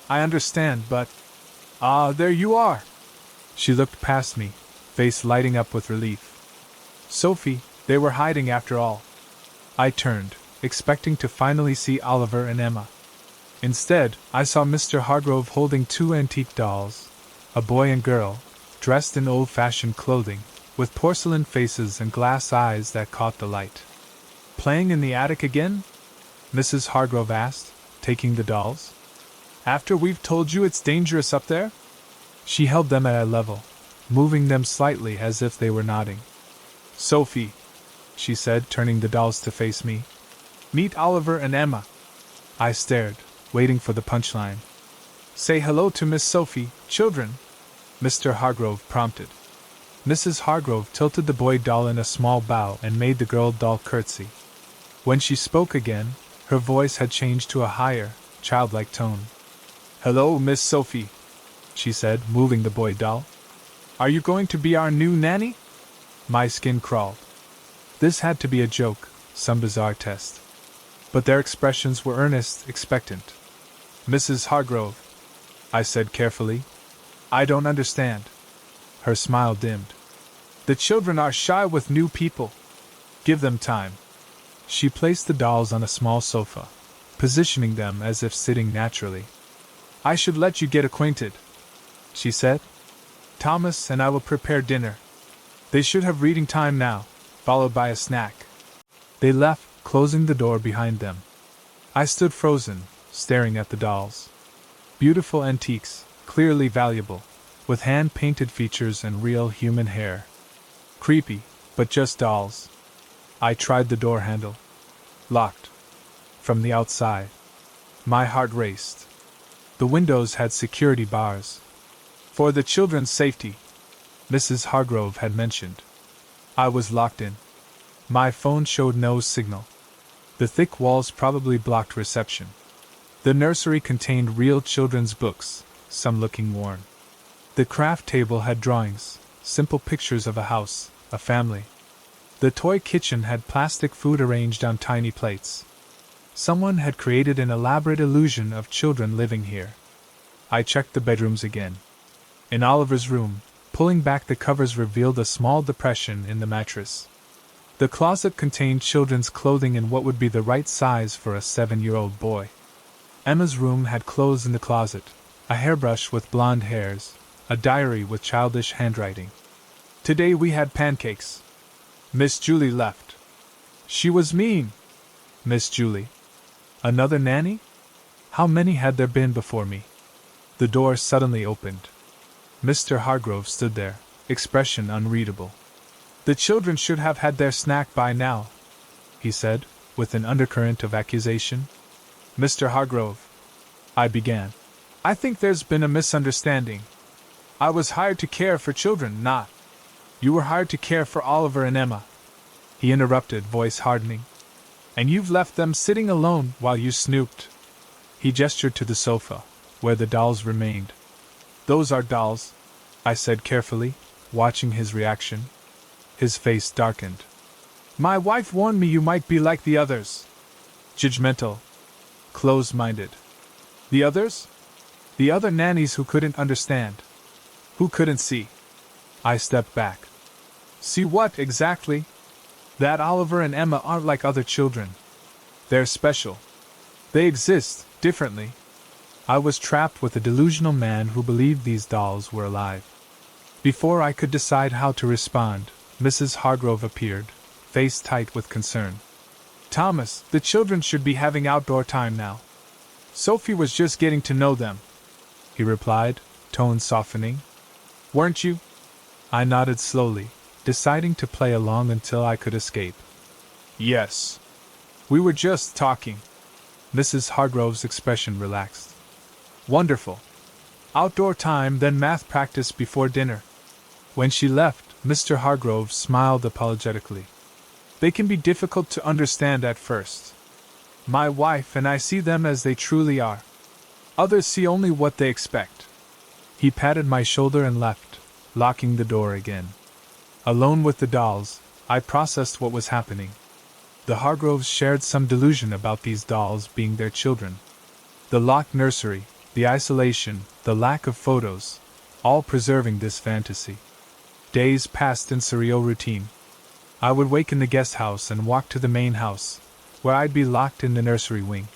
I understand, but... Ah, there you are! She looked past me, face lighting up with relief. Sophie, they were hiding after all. I turned, expecting to finally see Oliver and Emma. Instead, I saw Mr. Hargrove holding two antique dolls, a boy and girl, dressed in old-fashioned clothing, with porcelain faces and glass eyes that caught the light. Playing in the attic again? Mrs. Hargrove asked, taking the dolls. After we've told you it's dangerous up there? She held them at eye level, moving them slightly as if they were nodding. Sophie, she said, turning the dolls to face me. Meet Oliver and Emma. I stared, waiting for the punchline. Say hello to Miss Sophie, children, Mr. Hargrove prompted. Mrs. Hargrove tilted the boy doll in a small bow and made the girl doll curtsy. When she spoke again, her voice had changed to a higher, childlike tone. Hello, Miss Sophie, she said, moving the boy doll. Are you going to be our new nanny? My skin crawled. This had to be a joke, some bizarre test. But their expressions were earnest, expectant. Mrs. Hargrove, I said carefully. I don't understand. Her smile dimmed. The children are shy with new people. Give them time. She placed the dolls on a small sofa, positioning them as if sitting naturally. I should let you get acquainted, she said. Thomas and I will prepare dinner. They should have reading time now, followed by a snack. They left, closing the door behind them. I stood frozen, staring at the dolls. Beautiful antiques, clearly valuable, with hand-painted features and real human hair. Creepy, but just dolls. I tried the door handle. Locked. From the outside. My heart raced. The windows had security bars. For the children's safety, Mrs. Hargrove had mentioned. I was locked in. My phone showed no signal. The thick walls probably blocked reception. The nursery contained real children's books, some looking worn. The craft table had drawings, simple pictures of a house, a family. The toy kitchen had plastic food arranged on tiny plates. Someone had created an elaborate illusion of children living here. I checked the bedrooms again. In Oliver's room, pulling back the covers revealed a small depression in the mattress. The closet contained children's clothing in what would be the right size for a 7-year-old boy. Emma's room had clothes in the closet, a hairbrush with blonde hairs, a diary with childish handwriting. Today we had pancakes. Miss Julie left. She was mean. Miss Julie. Another nanny? How many had there been before me? The door suddenly opened. Mr. Hargrove stood there, expression unreadable. The children should have had their snack by now, he said, with an undercurrent of accusation. Mr. Hargrove, I began. I think there's been a misunderstanding. I was hired to care for children, not. You were hired to care for Oliver and Emma, he interrupted, voice hardening. And you've left them sitting alone while you snooped. He gestured to the sofa, where the dolls remained. Those are dolls, I said carefully, watching his reaction. His face darkened. My wife warned me you might be like the others. Judgmental. Closed-minded. The others? The other nannies who couldn't understand. Who couldn't see. I stepped back. See what, exactly? That Oliver and Emma aren't like other children. They're special. They exist, differently. I was trapped with a delusional man who believed these dolls were alive. Before I could decide how to respond, Mrs. Hargrove appeared, face tight with concern. Thomas, the children should be having outdoor time now. Sophie was just getting to know them, he replied, tone softening. Weren't you? I nodded slowly, deciding to play along until I could escape. Yes. We were just talking. Mrs. Hargrove's expression relaxed. Wonderful. Outdoor time, then math practice before dinner. When she left, Mr. Hargrove smiled apologetically. They can be difficult to understand at first. My wife and I see them as they truly are. Others see only what they expect. He patted my shoulder and left, locking the door again. Alone with the dolls, I processed what was happening. The Hargroves shared some delusion about these dolls being their children. The locked nursery, the isolation, the lack of photos, all preserving this fantasy. Days passed in surreal routine. I would wake in the guest house and walk to the main house, where I'd be locked in the nursery wing.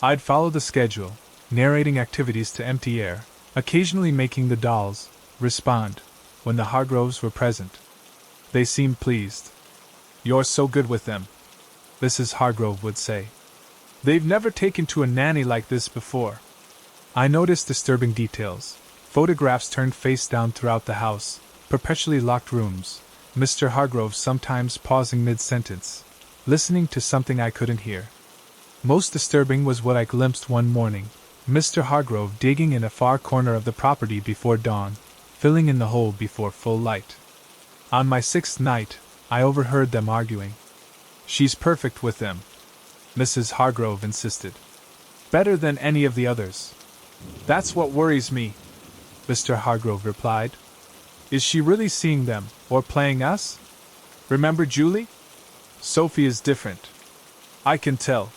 I'd follow the schedule, narrating activities to empty air, occasionally making the dolls respond when the Hargroves were present. They seemed pleased. "You're so good with them," Mrs. Hargrove would say. "They've never taken to a nanny like this before." I noticed disturbing details. Photographs turned face down throughout the house, perpetually locked rooms, Mr. Hargrove sometimes pausing mid-sentence, listening to something I couldn't hear. Most disturbing was what I glimpsed one morning, Mr. Hargrove digging in a far corner of the property before dawn, filling in the hole before full light. On my 6th night, I overheard them arguing. "She's perfect with them," Mrs. Hargrove insisted. "Better than any of the others." "That's what worries me," Mr. Hargrove replied. "Is she really seeing them, or playing us? Remember Julie? Sophie is different. I can tell.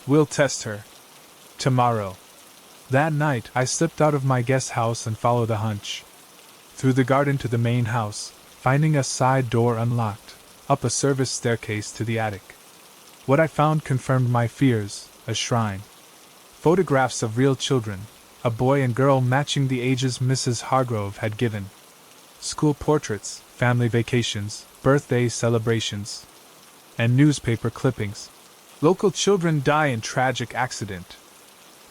We'll test her. Tomorrow." That night, I slipped out of my guest house and followed a hunch. Through the garden to the main house, finding a side door unlocked, up a service staircase to the attic. What I found confirmed my fears, a shrine. Photographs of real children, a boy and girl matching the ages Mrs. Hargrove had given. School portraits, family vacations, birthday celebrations, and newspaper clippings. Local children die in tragic accident.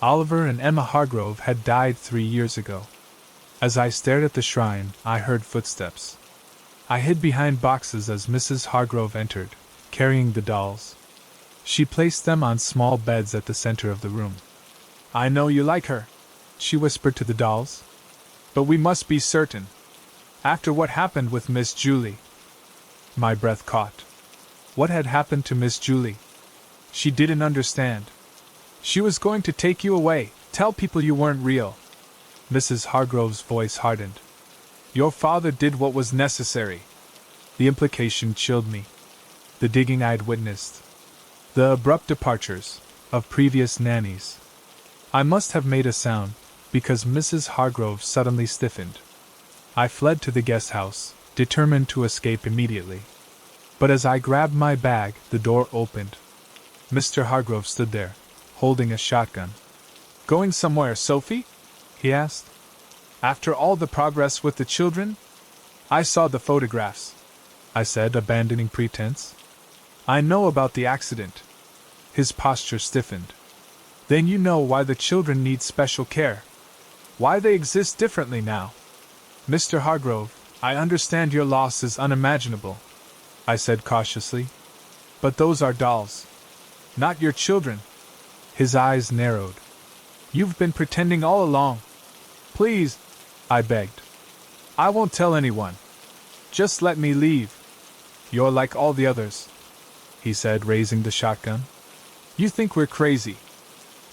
Oliver and Emma Hargrove had died 3 years ago. As I stared at the shrine, I heard footsteps. I hid behind boxes as Mrs. Hargrove entered, carrying the dolls. She placed them on small beds at the center of the room. "I know you like her," she whispered to the dolls. "But we must be certain. After what happened with Miss Julie." My breath caught. What had happened to Miss Julie? She didn't understand. "She was going to take you away, tell people you weren't real." Mrs. Hargrove's voice hardened. "Your father did what was necessary." The implication chilled me. The digging I'd witnessed. The abrupt departures of previous nannies. I must have made a sound, because Mrs. Hargrove suddenly stiffened. I fled to the guest house, determined to escape immediately. But as I grabbed my bag, the door opened. Mr. Hargrove stood there, holding a shotgun. "Going somewhere, Sophie?" he asked. "After all the progress with the children?" "I saw the photographs," I said, abandoning pretense. "I know about the accident." His posture stiffened. "Then you know why the children need special care. Why they exist differently now." "Mr. Hargrove, I understand your loss is unimaginable," I said cautiously. "But those are dolls. Not your children." His eyes narrowed. "You've been pretending all along. Please," I begged. "I won't tell anyone. Just let me leave." "You're like all the others," he said, raising the shotgun. "You think we're crazy."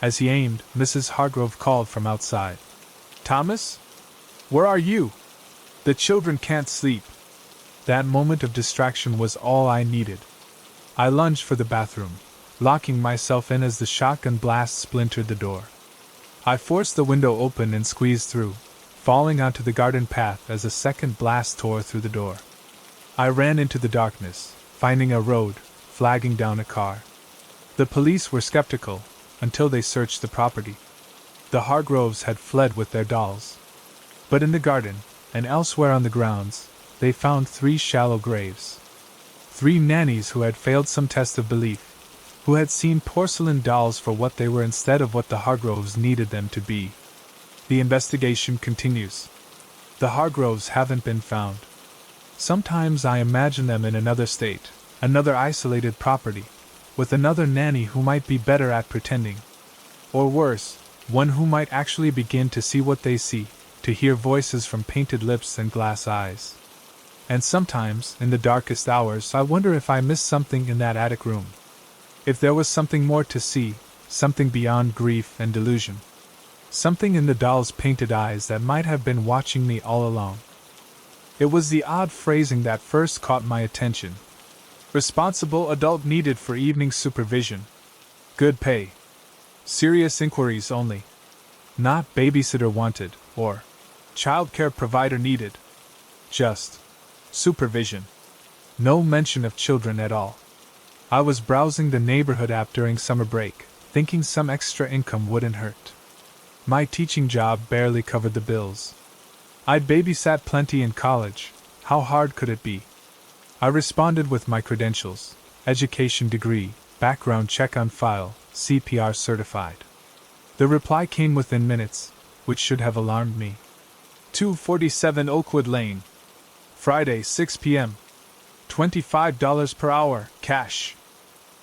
As he aimed, Mrs. Hargrove called from outside. "Thomas? Where are you? The children can't sleep." That moment of distraction was all I needed. I lunged for the bathroom, locking myself in as the shotgun blast splintered the door. I forced the window open and squeezed through, falling onto the garden path as a second blast tore through the door. I ran into the darkness, finding a road, flagging down a car. The police were skeptical, until they searched the property. The Hargroves had fled with their dolls. But in the garden, and elsewhere on the grounds, they found 3 shallow graves. 3 nannies who had failed some test of belief, who had seen porcelain dolls for what they were instead of what the Hargroves needed them to be. The investigation continues. The Hargroves haven't been found. Sometimes I imagine them in another state, another isolated property, with another nanny who might be better at pretending. Or worse, one who might actually begin to see what they see, to hear voices from painted lips and glass eyes. And sometimes, in the darkest hours, I wonder if I missed something in that attic room. If there was something more to see, something beyond grief and delusion. Something in the doll's painted eyes that might have been watching me all along. It was the odd phrasing that first caught my attention. Responsible adult needed for evening supervision. Good pay. Serious inquiries only. Not babysitter wanted, or childcare provider needed. Just supervision. No mention of children at all. I was browsing the neighborhood app during summer break, thinking some extra income wouldn't hurt. My teaching job barely covered the bills. I'd babysat plenty in college. How hard could it be? I responded with my credentials: education degree, background check on file, CPR certified. The reply came within minutes, which should have alarmed me. 247 Oakwood Lane. Friday, 6 p.m. $25 per hour, cash.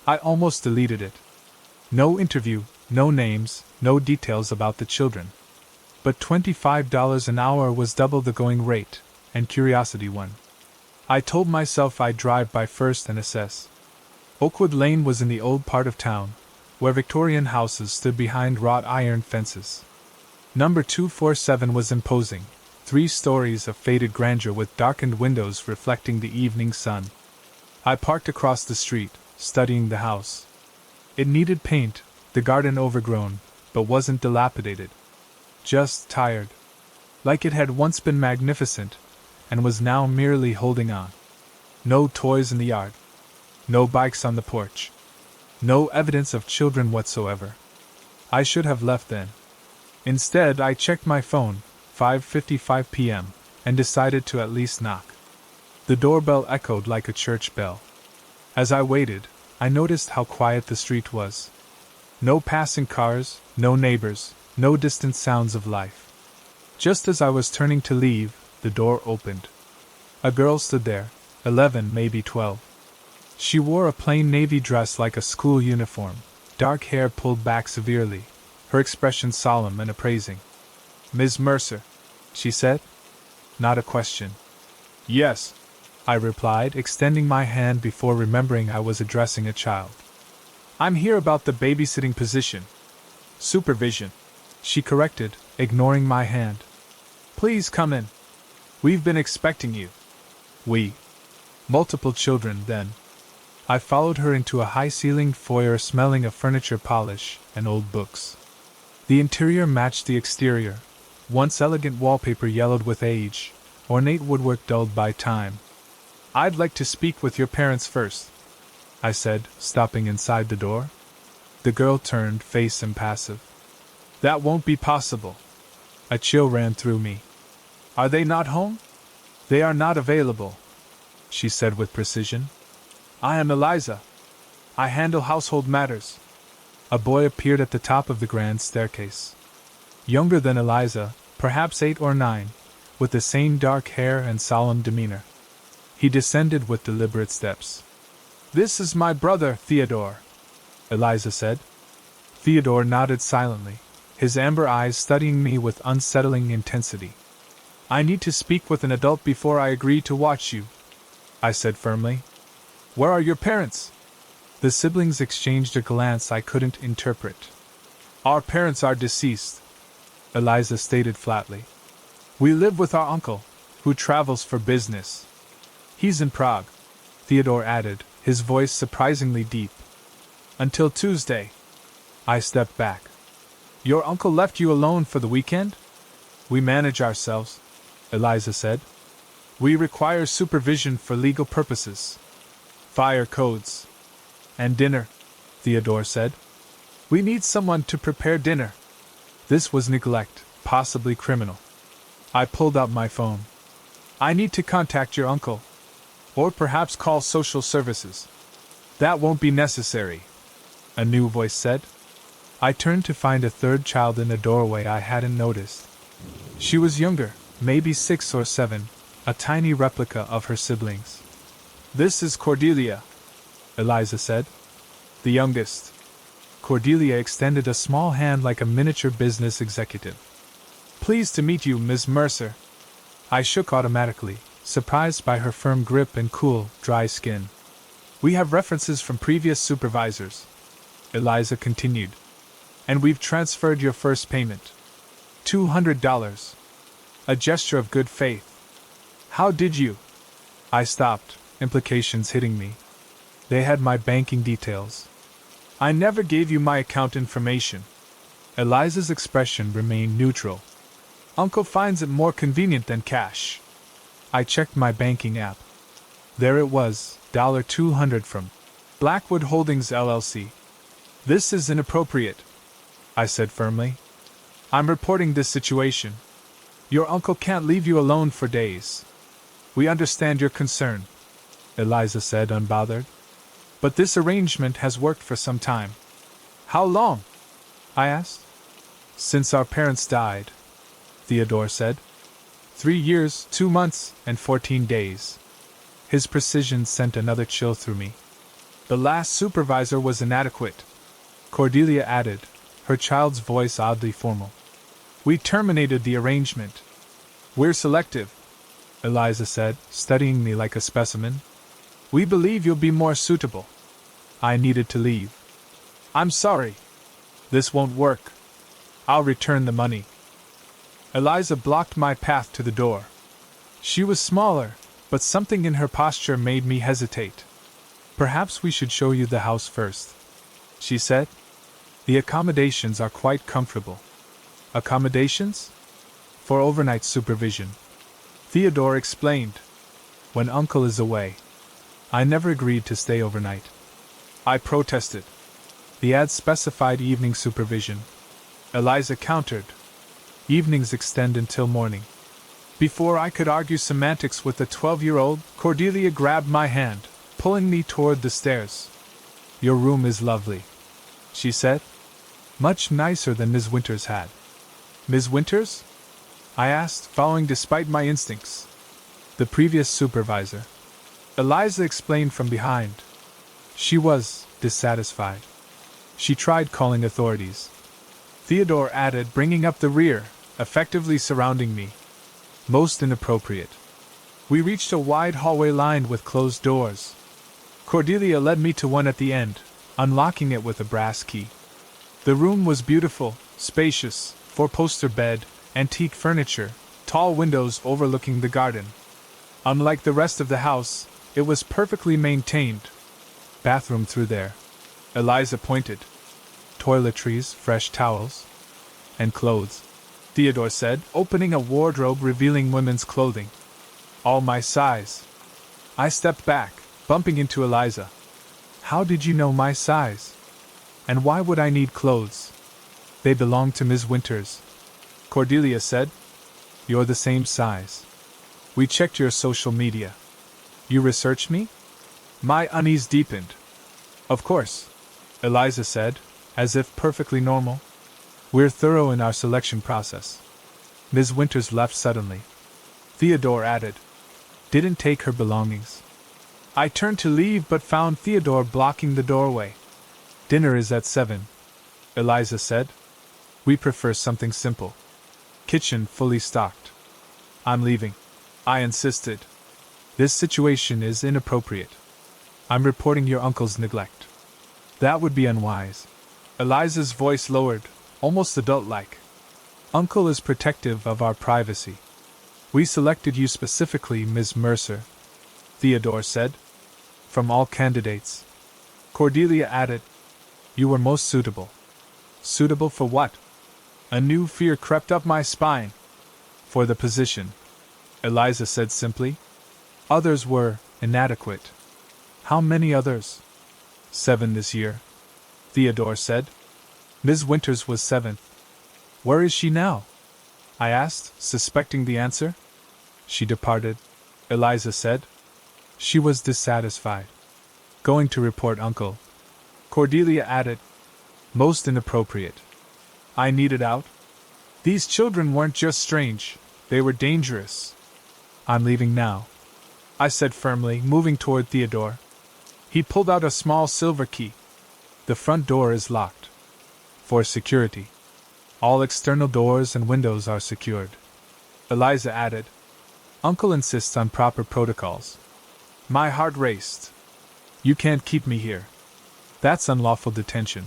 I almost deleted it. No interview, no names, no details about the children. But $25 an hour was double the going rate, and curiosity won. I told myself I'd drive by first and assess. Oakwood Lane was in the old part of town, where Victorian houses stood behind wrought iron fences. Number 247 was imposing, 3 stories of faded grandeur with darkened windows reflecting the evening sun. I parked across the street, studying the house. It needed paint, the garden overgrown, but wasn't dilapidated. Just tired. Like it had once been magnificent, and was now merely holding on. No toys in the yard. No bikes on the porch. No evidence of children whatsoever. I should have left then. Instead, I checked my phone, 5:55 p.m., and decided to at least knock. The doorbell echoed like a church bell. As I waited, I noticed how quiet the street was. No passing cars, no neighbors, no distant sounds of life. Just as I was turning to leave, the door opened. A girl stood there, 11, maybe 12. She wore a plain navy dress like a school uniform, dark hair pulled back severely, her expression solemn and appraising. "Ms. Mercer," she said. Not a question. "Yes," I replied, extending my hand before remembering I was addressing a child. "I'm here about the babysitting position." "Supervision," she corrected, ignoring my hand. "Please come in. We've been expecting you." "We?" "Multiple children, then." I followed her into a high-ceilinged foyer smelling of furniture polish and old books. The interior matched the exterior, once elegant wallpaper yellowed with age, ornate woodwork dulled by time. "I'd like to speak with your parents first," I said, stopping inside the door. The girl turned, face impassive. "That won't be possible." A chill ran through me. "Are they not home?" "They are not available," she said with precision. "I am Eliza. I handle household matters." A boy appeared at the top of the grand staircase. Younger than Eliza, perhaps 8 or 9, with the same dark hair and solemn demeanor. He descended with deliberate steps. "This is my brother, Theodore," Eliza said. Theodore nodded silently, his amber eyes studying me with unsettling intensity. "I need to speak with an adult before I agree to watch you," I said firmly. "Where are your parents?" The siblings exchanged a glance I couldn't interpret. "Our parents are deceased," Eliza stated flatly. "We live with our uncle, who travels for business. He's in Prague," Theodore added, his voice surprisingly deep. "Until Tuesday." I stepped back. "Your uncle left you alone for the weekend?" "We manage ourselves," Eliza said. "We require supervision for legal purposes. Fire codes. And dinner," Theodore said. "We need someone to prepare dinner." This was neglect, possibly criminal. I pulled out my phone. "I need to contact your uncle. Or perhaps call social services." "That won't be necessary," a new voice said. I turned to find a third child in a doorway I hadn't noticed. She was younger, maybe 6 or 7, a tiny replica of her siblings. "This is Cordelia," Eliza said. "The youngest." Cordelia extended a small hand like a miniature business executive. "Pleased to meet you, Miss Mercer." I shook automatically, surprised by her firm grip and cool, dry skin. "We have references from previous supervisors," Eliza continued. "And we've transferred your first payment. $200. A gesture of good faith." "How did you—" I stopped, implications hitting me. They had my banking details. "I never gave you my account information." Eliza's expression remained neutral. "Uncle finds it more convenient than cash." I checked my banking app. There it was, $200 from Blackwood Holdings LLC. This is inappropriate, I said firmly. I'm reporting this situation. Your uncle can't leave you alone for days. We understand your concern, Eliza said, unbothered. But this arrangement has worked for some time. How long? I asked. Since our parents died, Theodore said. 3 years, 2 months, and 14 days. His precision sent another chill through me. The last supervisor was inadequate, Cordelia added, her child's voice oddly formal. We terminated the arrangement. We're selective, Eliza said, studying me like a specimen. We believe you'll be more suitable. I needed to leave. I'm sorry. This won't work. I'll return the money. Eliza blocked my path to the door. She was smaller, but something in her posture made me hesitate. Perhaps we should show you the house first, she said. The accommodations are quite comfortable. Accommodations? For overnight supervision, Theodore explained. When Uncle is away. I never agreed to stay overnight. I protested. The ad specified evening supervision. Eliza countered. Evenings extend until morning. Before I could argue semantics with the 12-year-old, Cordelia grabbed my hand, pulling me toward the stairs. Your room is lovely, she said. Much nicer than Ms. Winters had. Ms. Winters? I asked, following despite my instincts. The previous supervisor. Eliza explained from behind. She was dissatisfied. She tried calling authorities. Theodore added, bringing up the rear, effectively surrounding me. Most inappropriate. We reached a wide hallway lined with closed doors. Cordelia led me to one at the end, unlocking it with a brass key. The room was beautiful, spacious, four-poster bed, antique furniture, tall windows overlooking the garden. Unlike the rest of the house, it was perfectly maintained. Bathroom through there. Eliza pointed. Toiletries, fresh towels, and clothes, Theodore said, opening a wardrobe revealing women's clothing. All my size. I stepped back, bumping into Eliza. How did you know my size? And why would I need clothes? They belong to Ms. Winters, Cordelia said. You're the same size. We checked your social media. You researched me? My unease deepened. Of course, Eliza said, as if perfectly normal. We're thorough in our selection process. Ms. Winters left suddenly. Theodore added. Didn't take her belongings. I turned to leave but found Theodore blocking the doorway. Dinner is at 7, Eliza said. We prefer something simple. Kitchen fully stocked. I'm leaving, I insisted. This situation is inappropriate. I'm reporting your uncle's neglect. That would be unwise. Eliza's voice lowered, almost adult-like. Uncle is protective of our privacy. We selected you specifically, Ms. Mercer, Theodore said. From all candidates. Cordelia added. You were most suitable. Suitable for what? A new fear crept up my spine. For the position, Eliza said simply. Others were inadequate. How many others? 7 this year, Theodore said. Ms. Winters was 7th. Where is she now? I asked, suspecting the answer. She departed, Eliza said. She was dissatisfied. Going to report Uncle. Cordelia added. Most inappropriate. I needed out. These children weren't just strange, they were dangerous. I'm leaving now, I said firmly, moving toward Theodore. He pulled out a small silver key. The front door is locked. For security. All external doors and windows are secured. Eliza added. Uncle insists on proper protocols. My heart raced. You can't keep me here. That's unlawful detention.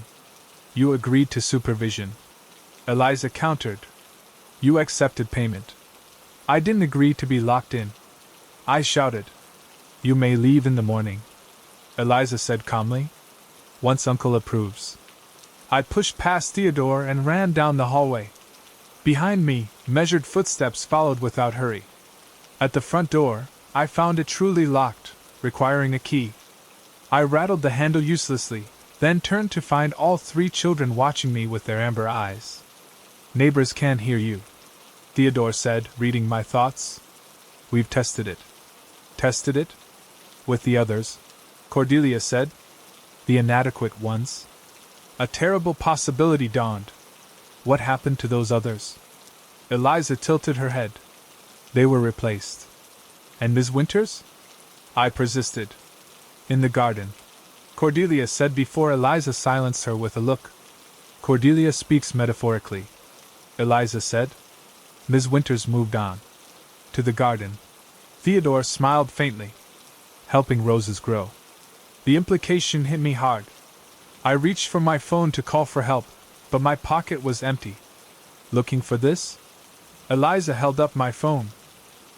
You agreed to supervision. Eliza countered. You accepted payment. I didn't agree to be locked in. I shouted. You may leave in the morning, Eliza said calmly. Once Uncle approves. I pushed past Theodore and ran down the hallway. Behind me, measured footsteps followed without hurry. At the front door, I found it truly locked, requiring a key. I rattled the handle uselessly, then turned to find all 3 children watching me with their amber eyes. "Neighbors can't hear you," Theodore said, reading my thoughts. "We've tested it." "Tested it?" "With the others," Cordelia said. "The inadequate ones?" A terrible possibility dawned. What happened to those others? Eliza tilted her head. "They were replaced." "And Ms. Winters?" I persisted. "In the garden," Cordelia said before Eliza silenced her with a look. "Cordelia speaks metaphorically," Eliza said. Ms. Winters moved on. "To the garden." Theodore smiled faintly. "Helping roses grow." The implication hit me hard. I reached for my phone to call for help, but my pocket was empty. "Looking for this?" Eliza held up my phone.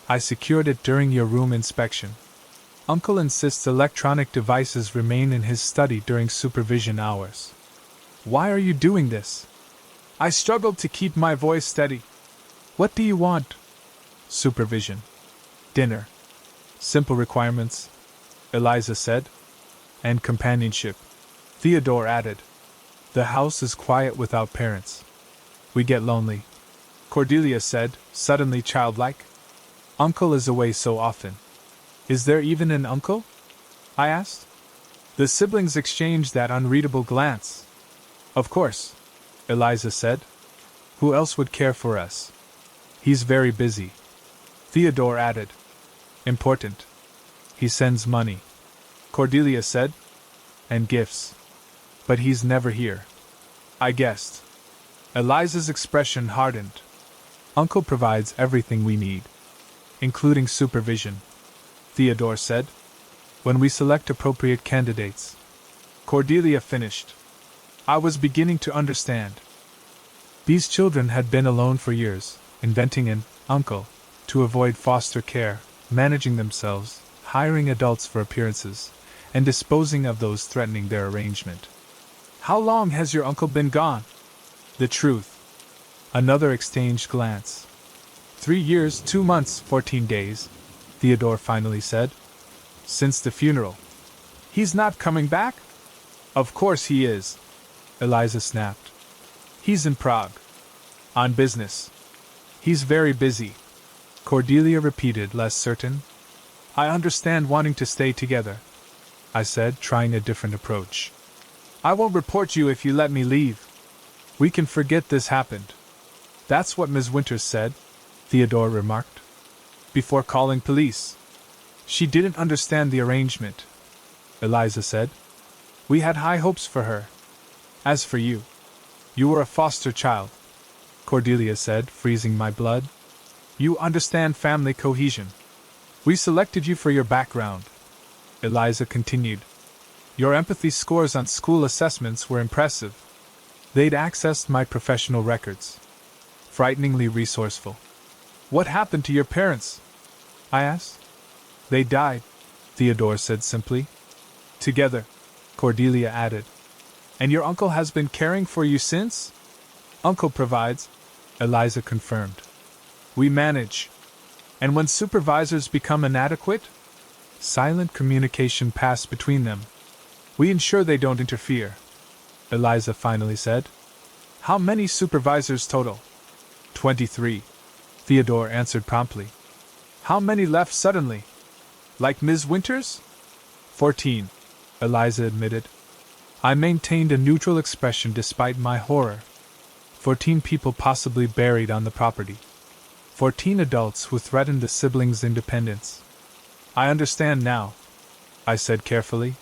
"I secured it during your room inspection. Uncle insists electronic devices remain in his study during supervision hours." "Why are you doing this?" I struggled to keep my voice steady. "What do you want?" "Supervision. Dinner. Simple requirements," Eliza said. "And companionship," Theodore added. "The house is quiet without parents. We get lonely," Cordelia said, suddenly childlike. "Uncle is away so often." "Is there even an uncle?" I asked. The siblings exchanged that unreadable glance. "Of course," Eliza said. "Who else would care for us?" "He's very busy," Theodore added. "Important. He sends money," Cordelia said. "And gifts. But he's never here." I guessed. Eliza's expression hardened. "Uncle provides everything we need, including supervision," Theodore said. "When we select appropriate candidates," Cordelia finished. I was beginning to understand. These children had been alone for years, inventing an uncle to avoid foster care, managing themselves, hiring adults for appearances, and disposing of those threatening their arrangement. "How long has your uncle been gone?" "The truth." Another exchanged glance. 3 years, 2 months, 14 days, Theodore finally said. "Since the funeral." "He's not coming back?" "Of course he is," Eliza snapped. "He's in Prague. On business." "He's very busy," Cordelia repeated, less certain. "I understand wanting to stay together," I said, trying a different approach. "I won't report you if you let me leave. We can forget this happened." "That's what Ms. Winters said," Theodore remarked. "Before calling police." "She didn't understand the arrangement," Eliza said. "We had high hopes for her. As for you, you were a foster child," Cordelia said, freezing my blood. "You understand family cohesion. We selected you for your background," Eliza continued. "Your empathy scores on school assessments were impressive. They'd accessed my professional records. Frighteningly resourceful." "What happened to your parents?" I asked. "They died," Theodore said simply. "Together," Cordelia added. "And your uncle has been caring for you since?" "Uncle provides," Eliza confirmed. "We manage. And when supervisors become inadequate?" Silent communication passed between them. "We ensure they don't interfere," Eliza finally said. "How many supervisors total?" 23, Theodore answered promptly. "How many left suddenly? Like Ms. Winters?" 14, Eliza admitted. I maintained a neutral expression despite my horror. 14 people possibly buried on the property. 14 adults who threatened the siblings' independence. "I understand now," I said carefully.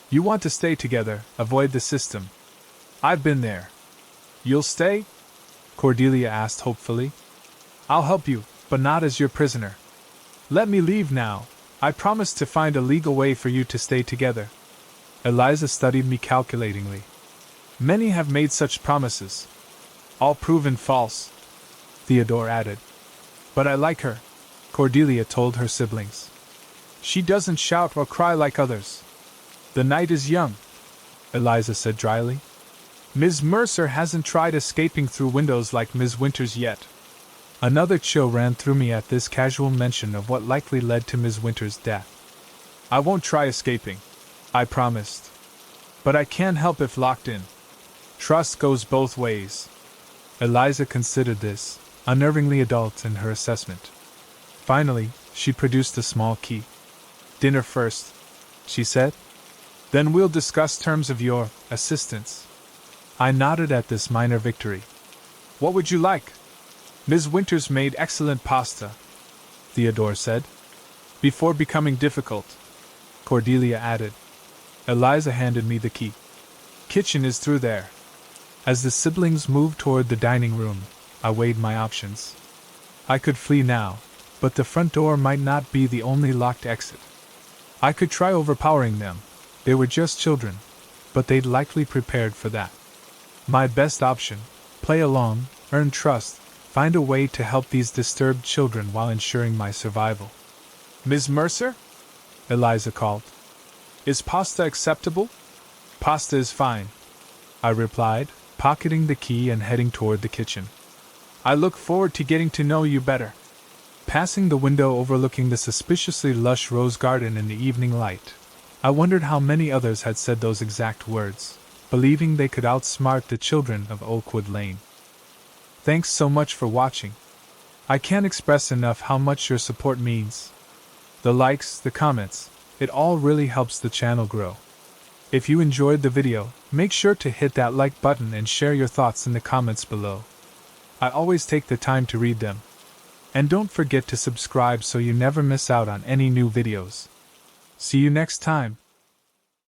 "You want to stay together, avoid the system. I've been there." "You'll stay?" Cordelia asked hopefully. "I'll help you, but not as your prisoner. Let me leave now. I promise to find a legal way for you to stay together." Eliza studied me calculatingly. "Many have made such promises. All proven false," Theodore added. "But I like her," Cordelia told her siblings. "She doesn't shout or cry like others. The night is young," Eliza said dryly. "Ms. Mercer hasn't tried escaping through windows like Ms. Winters yet." Another chill ran through me at this casual mention of what likely led to Ms. Winters' death. "I won't try escaping," I promised. But I can't help if locked in. Trust goes both ways. Eliza considered this, unnervingly adult in her assessment. Finally, she produced a small key. Dinner first, she said. Then we'll discuss terms of your assistance. I nodded at this minor victory. What would you like? Ms. Winters made excellent pasta, Theodore said. Before becoming difficult, Cordelia added. Eliza handed me the key. Kitchen is through there. As the siblings moved toward the dining room, I weighed my options. I could flee now, but the front door might not be the only locked exit. I could try overpowering them. They were just children, but they'd likely prepared for that. My best option: play along, earn trust, find a way to help these disturbed children while ensuring my survival. Ms. Mercer? Eliza called. Is pasta acceptable? Pasta is fine, I replied, pocketing the key and heading toward the kitchen. I look forward to getting to know you better. Passing the window overlooking the suspiciously lush rose garden in the evening light, I wondered how many others had said those exact words, believing they could outsmart the children of Oakwood Lane. Thanks so much for watching. I can't express enough how much your support means. The likes, the comments, it all really helps the channel grow. If you enjoyed the video, make sure to hit that like button and share your thoughts in the comments below. I always take the time to read them. And don't forget to subscribe so you never miss out on any new videos. See you next time.